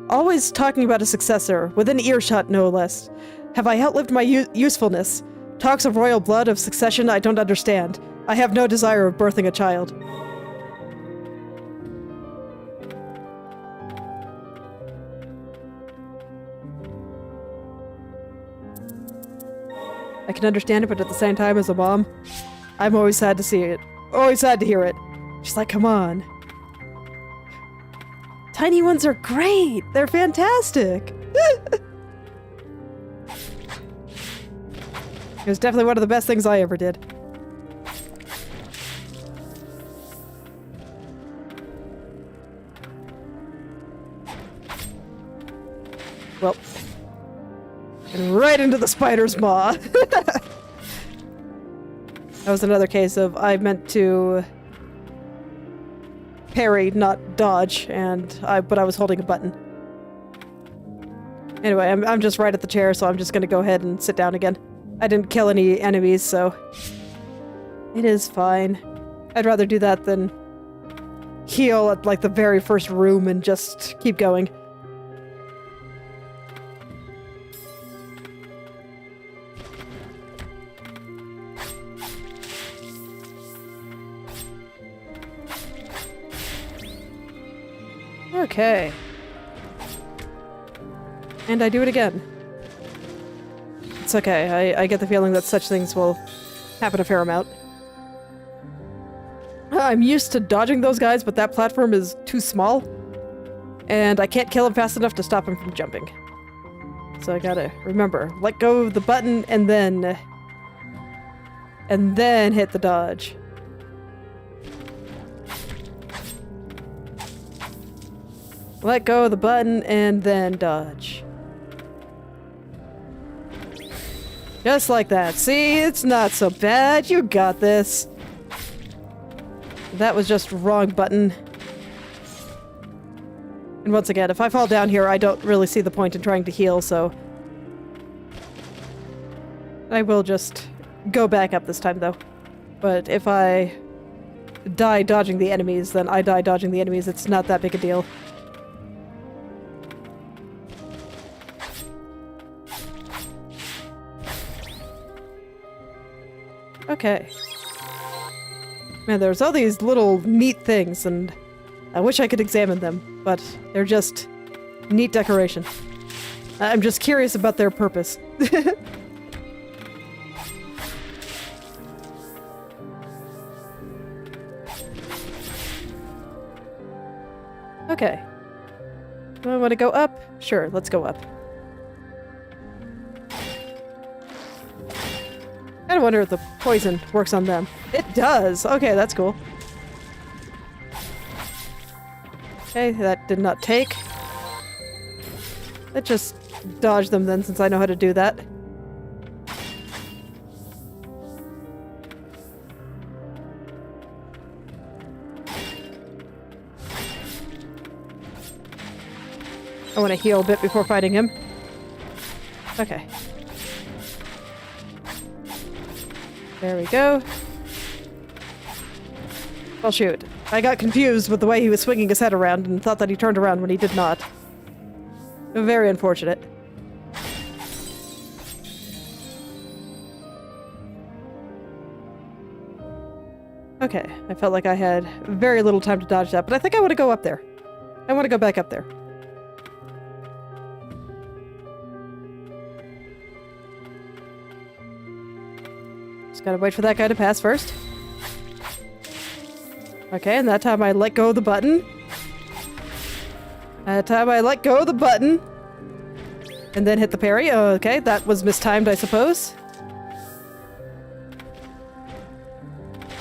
Always talking about a successor, within earshot no less. Have I outlived my usefulness? Talks of royal blood, of succession I don't understand. I have no desire of birthing a child. I can understand it, but at the same time, as a mom, I'm always sad to see it. Always sad to hear it. She's like, come on. Tiny ones are great! They're fantastic! It was definitely one of the best things I ever did. Well. And right into the spider's maw. That was another case of I meant to parry, not dodge, but I was holding a button. Anyway, I'm just right at the chair, so I'm just gonna go ahead and sit down again. I didn't kill any enemies, so it is fine. I'd rather do that than heal at like the very first room and just keep going. Okay. And I do it again. It's okay. I get the feeling that such things will happen a fair amount. I'm used to dodging those guys, but that platform is too small. And I can't kill him fast enough to stop him from jumping. So I gotta remember, let go of the button and then hit the dodge. Let go of the button and then dodge. Just like that. See, it's not so bad. You got this. That was just wrong button. And once again, if I fall down here, I don't really see the point in trying to heal, so... I will just go back up this time, though. But if I die dodging the enemies, then I die dodging the enemies. It's not that big a deal. Okay. Man, there's all these little neat things, and I wish I could examine them, but they're just neat decoration. I'm just curious about their purpose. Okay. Do I want to go up? Sure, let's go up. I wonder if the poison works on them. It does! Okay, that's cool. Okay, that did not take. Let's just dodge them then, since I know how to do that. I want to heal a bit before fighting him. Okay. There we go. Well, shoot. I got confused with the way he was swinging his head around and thought that he turned around when he did not. Very unfortunate. Okay, I felt like I had very little time to dodge that, but I think I want to go up there. I want to go back up there. Just gotta wait for that guy to pass first. Okay, and that time I let go of the button. That time I let go of the button. And then hit the parry. Okay, that was mistimed, I suppose.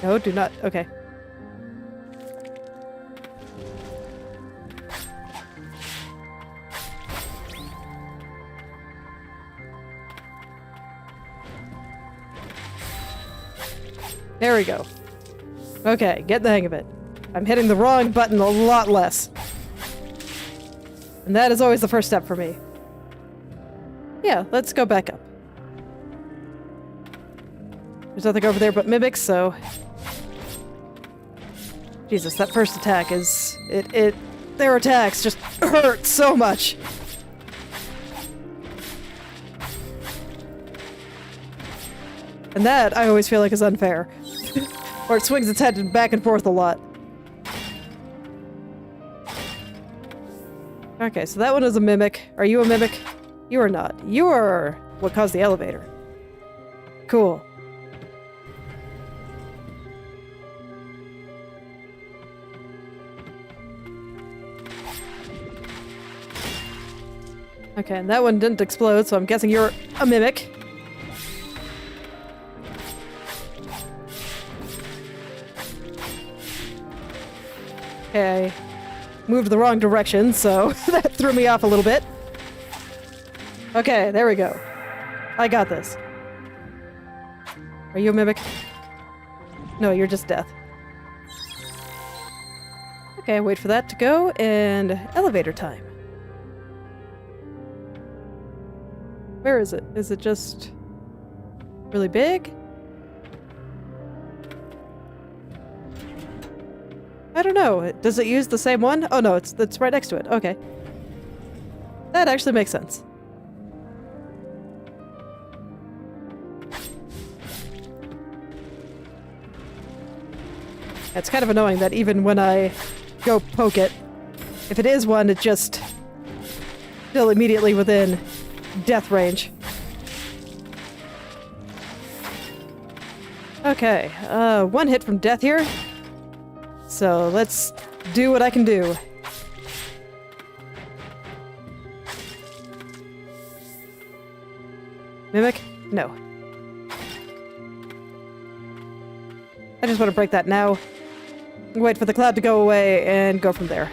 No, do not. Okay. There we go. Okay, get the hang of it. I'm hitting the wrong button a lot less. And that is always the first step for me. Yeah, let's go back up. There's nothing over there but mimics, so... Jesus, that first attack is... Their attacks just hurt so much! And that, I always feel like, is unfair. Or it swings its head back and forth a lot. Okay, so that one is a mimic. Are you a mimic? You are not. You are what caused the elevator. Cool. Okay, and that one didn't explode, so I'm guessing you're a mimic. Okay, I moved the wrong direction, so that threw me off a little bit. Okay, there we go. I got this. Are you a mimic? No, you're just death. Okay, wait for that to go, and elevator time. Where is it? Is it just really big? I don't know. Does it use the same one? Oh no, it's right next to it. Okay. That actually makes sense. It's kind of annoying that even when I go poke it, if it is one, it just still immediately within death range. Okay, one hit from death here. So let's do what I can do. Mimic? No. I just want to break that now. Wait for the cloud to go away and go from there.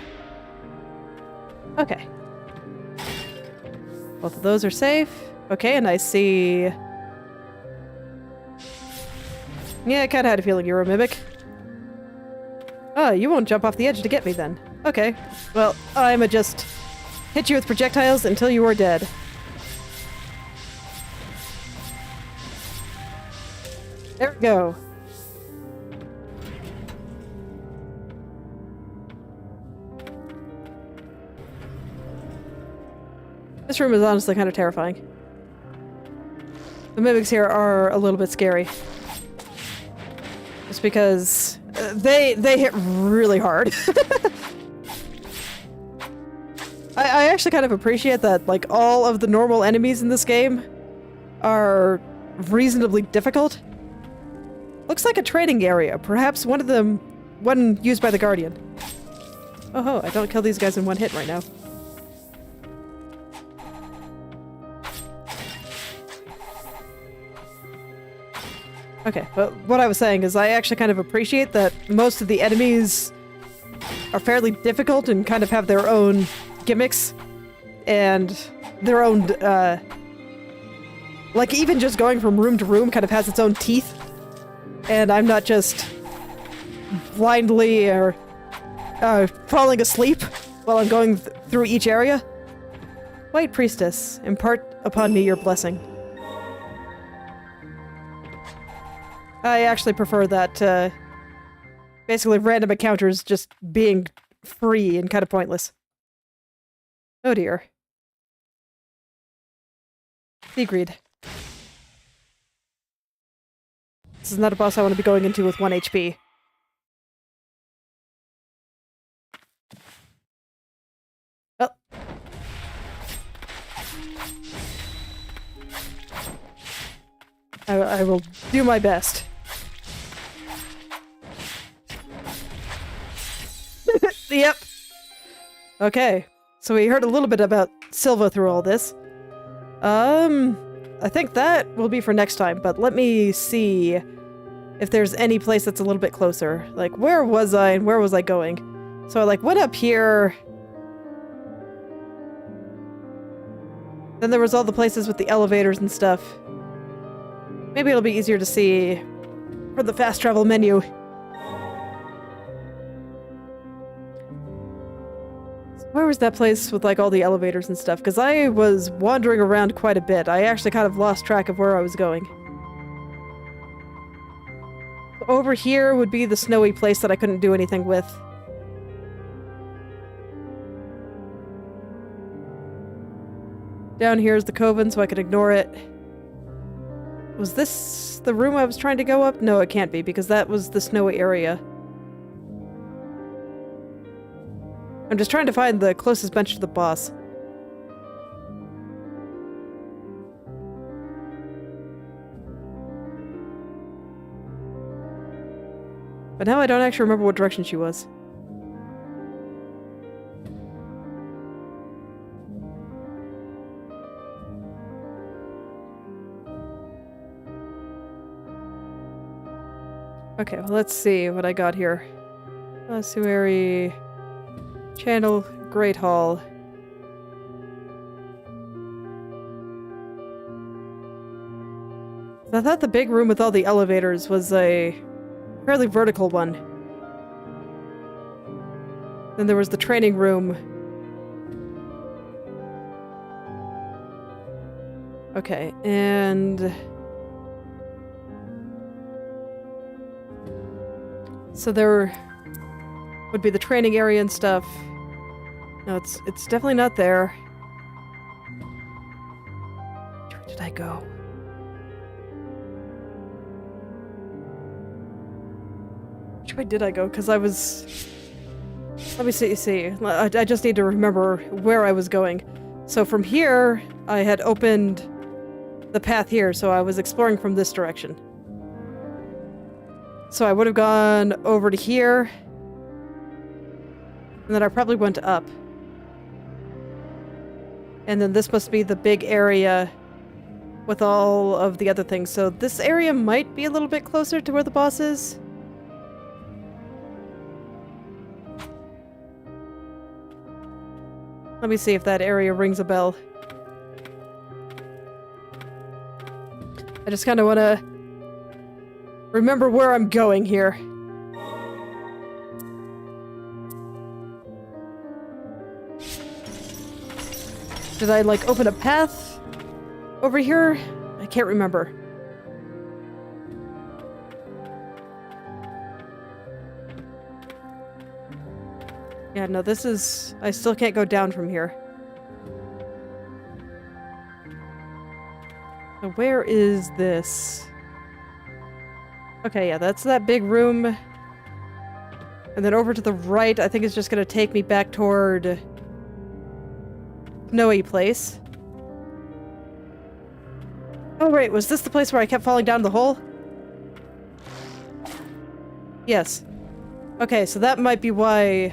Okay. Both of those are safe. Okay, and I see... Yeah, I kind of had a feeling you were a mimic. Oh, you won't jump off the edge to get me then. Okay. Well, I'ma just hit you with projectiles until you are dead. There we go. This room is honestly kind of terrifying. The mimics here are a little bit scary. Just because they hit really hard. I actually kind of appreciate that, like, all of the normal enemies in this game are reasonably difficult. Looks like a training area. Perhaps one of them... one used by the Guardian. Oh ho, I don't kill these guys in one hit right now. Okay, but what I was saying is I actually kind of appreciate that most of the enemies are fairly difficult and kind of have their own gimmicks and their own, like, even just going from room to room kind of has its own teeth. And I'm not just blindly or falling asleep while I'm going through each area. White Priestess, impart upon me your blessing. I actually prefer that to basically random encounters just being free and kind of pointless. Oh dear. Seagreed. This is not a boss I want to be going into with 1 HP. Oh. I will do my best. Yep. Okay. So we heard a little bit about Silva through all this. I think that will be for next time, but let me see if there's any place that's a little bit closer. Like, where was I and where was I going? So I, like, went up here. Then there was all the places with the elevators and stuff. Maybe it'll be easier to see from the fast travel menu. Where was that place with, like, all the elevators and stuff? Because I was wandering around quite a bit. I actually kind of lost track of where I was going. Over here would be the snowy place that I couldn't do anything with. Down here is the coven, so I could ignore it. Was this the room I was trying to go up? No, it can't be, because that was the snowy area. I'm just trying to find the closest bench to the boss. But now I don't actually remember what direction she was. Okay, well, let's see what I got here. Ossuary... Channel, Great Hall. I thought the big room with all the elevators was a fairly vertical one. Then there was the training room. Okay, and... so there would be the training area and stuff. No, it's definitely not there. Where did I go? Which way did I go? Because I was... Let me see. I just need to remember where I was going. So from here, I had opened the path here, so I was exploring from this direction. So I would have gone over to here, and then I probably went up. And then this must be the big area with all of the other things. So this area might be a little bit closer to where the boss is. Let me see if that area rings a bell. I just kind of want to remember where I'm going here. Did I, like, open a path over here? I can't remember. Yeah, no, this is... I still can't go down from here. So where is this? Okay, yeah, that's that big room. And then over to the right, I think it's just gonna take me back toward... Snowy place. Oh, wait, was this the place where I kept falling down the hole? Yes. Okay, so that might be why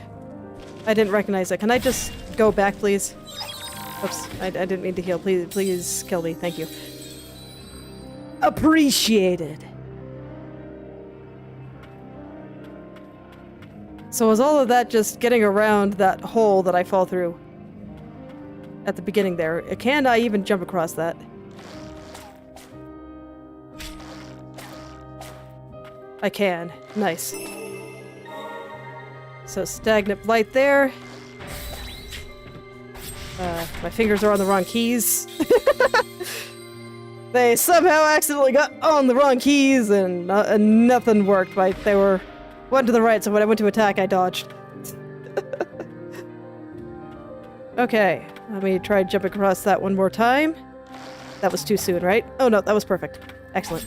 I didn't recognize it. Can I just go back, please? Oops, I didn't mean to heal. Please kill me. Thank you. Appreciated. So was all of that just getting around that hole that I fall through? At the beginning there. Can I even jump across that? I can. Nice. So stagnant blight there. My fingers are on the wrong keys. They somehow accidentally got on the wrong keys and nothing worked. Like, they were one to the right, so when I went to attack, I dodged. Okay, let me try jumping across that one more time. That was too soon, right? Oh no, that was perfect. Excellent.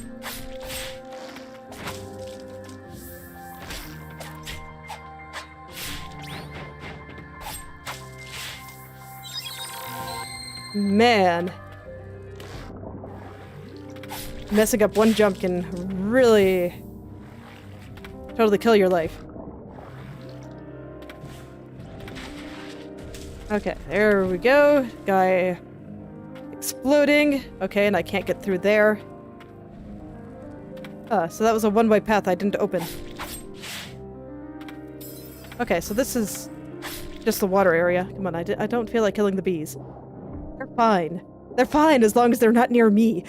Man. Messing up one jump can really totally kill your life. Okay, there we go. Guy exploding. Okay, and I can't get through there. So that was a one-way path I didn't open. Okay, so this is just the water area. Come on, I don't feel like killing the bees. They're fine. They're fine as long as they're not near me.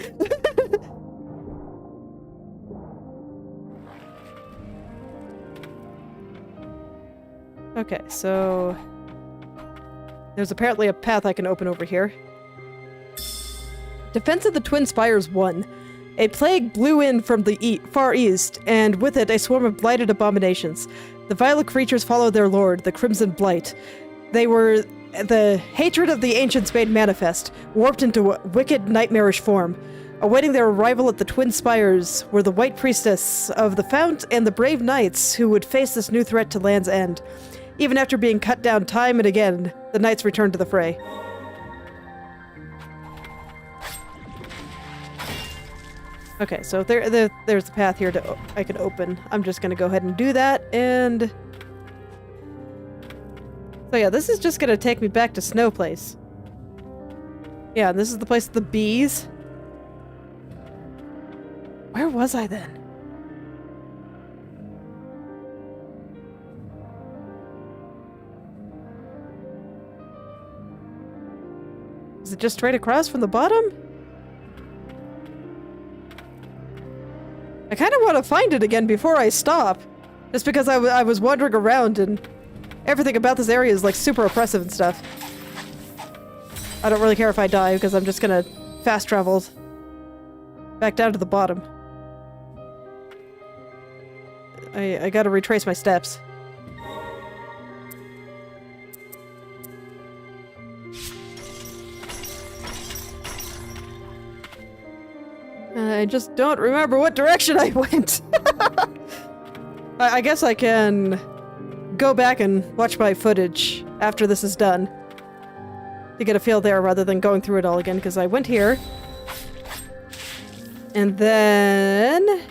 Okay, so there's apparently a path I can open over here. Defense of the Twin Spires 1. A plague blew in from the far east, and with it a swarm of blighted abominations. The vile creatures followed their lord, the Crimson Blight. They were the hatred of the ancients made manifest, warped into a wicked, nightmarish form. Awaiting their arrival at the Twin Spires were the White Priestess of the Fount and the brave knights who would face this new threat to Land's End. Even after being cut down time and again, the knights returned to the fray. Okay, so there's the path here I can open. I'm just gonna go ahead and do that, and... So yeah, this is just gonna take me back to Snow Place. Yeah, this is the place of the bees. Where was I then? Is it just straight across from the bottom? I kind of want to find it again before I stop. Just because I was wandering around and everything about this area is like super oppressive and stuff. I don't really care if I die because I'm just gonna fast travel back down to the bottom. I gotta retrace my steps. I just don't remember what direction I went. I guess I can go back and watch my footage after this is done to get a feel there rather than going through it all again, because I went here and then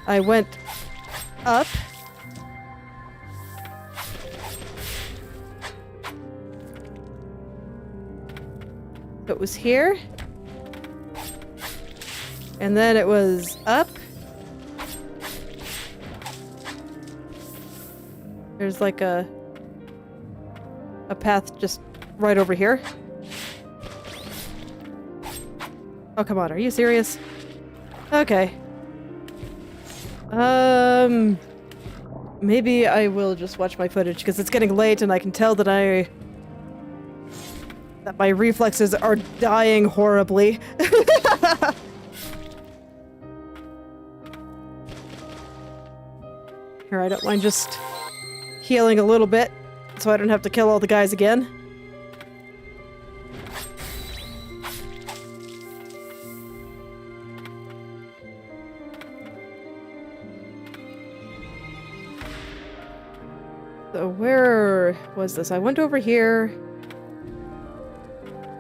I went up. It was here. And then it was up. There's like a path just right over here. Oh, come on. Are you serious? Okay. Maybe I will just watch my footage because it's getting late and I can tell that my reflexes are dying horribly. Here, I don't mind just healing a little bit so I don't have to kill all the guys again. So where was this? I went over here.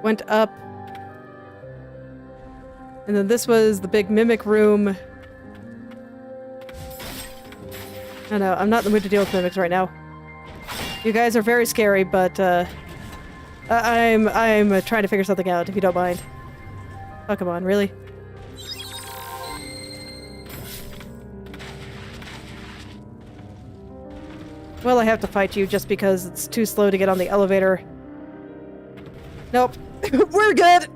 Went up. And then this was the big mimic room. I know, I'm not in the mood to deal with mimics right now. You guys are very scary, but I'm trying to figure something out, if you don't mind. Oh, come on, really? Well, I have to fight you just because it's too slow to get on the elevator. Nope. We're good!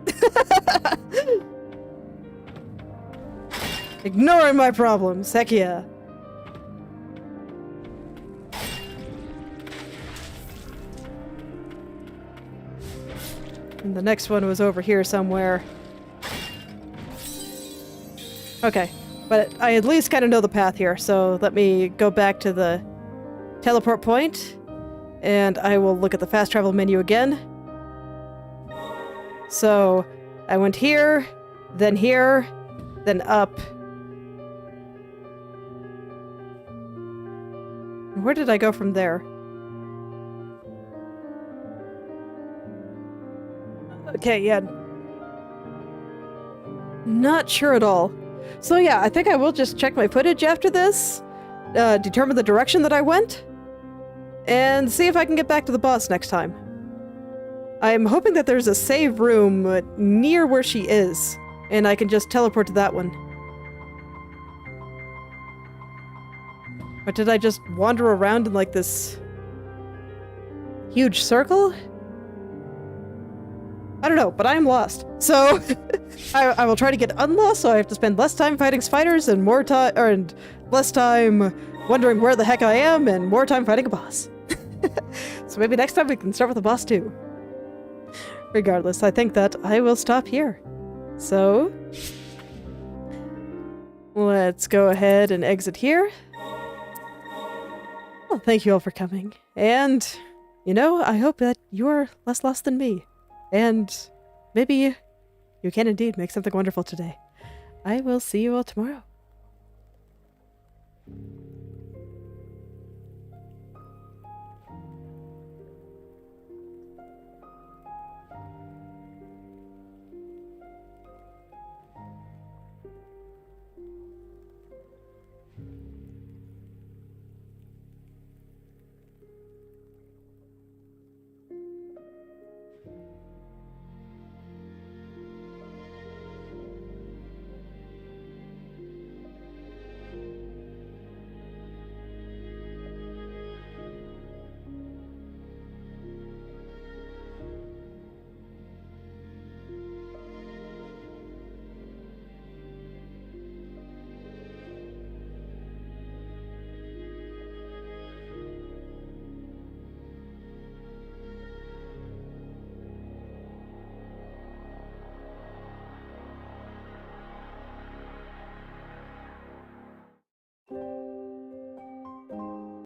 Ignoring my problems, heck yeah. And the next one was over here somewhere. Okay, but I at least kind of know the path here, so let me go back to the teleport point, and I will look at the fast travel menu again. So, I went here, then up. Where did I go from there? Okay, yeah. Not sure at all. So yeah, I think I will just check my footage after this, determine the direction that I went, and see if I can get back to the boss next time. I'm hoping that there's a save room near where she is, and I can just teleport to that one. Or did I just wander around in like this huge circle? I don't know, but I am lost. So I will try to get unlost, so I have to spend less time fighting spiders and more time, and less time wondering where the heck I am, and more time fighting a boss. So maybe next time we can start with a boss too. Regardless, I think that I will stop here. So let's go ahead and exit here. Well, thank you all for coming. And, you know, I hope that you're less lost than me. And maybe you can indeed make something wonderful today. I will see you all tomorrow.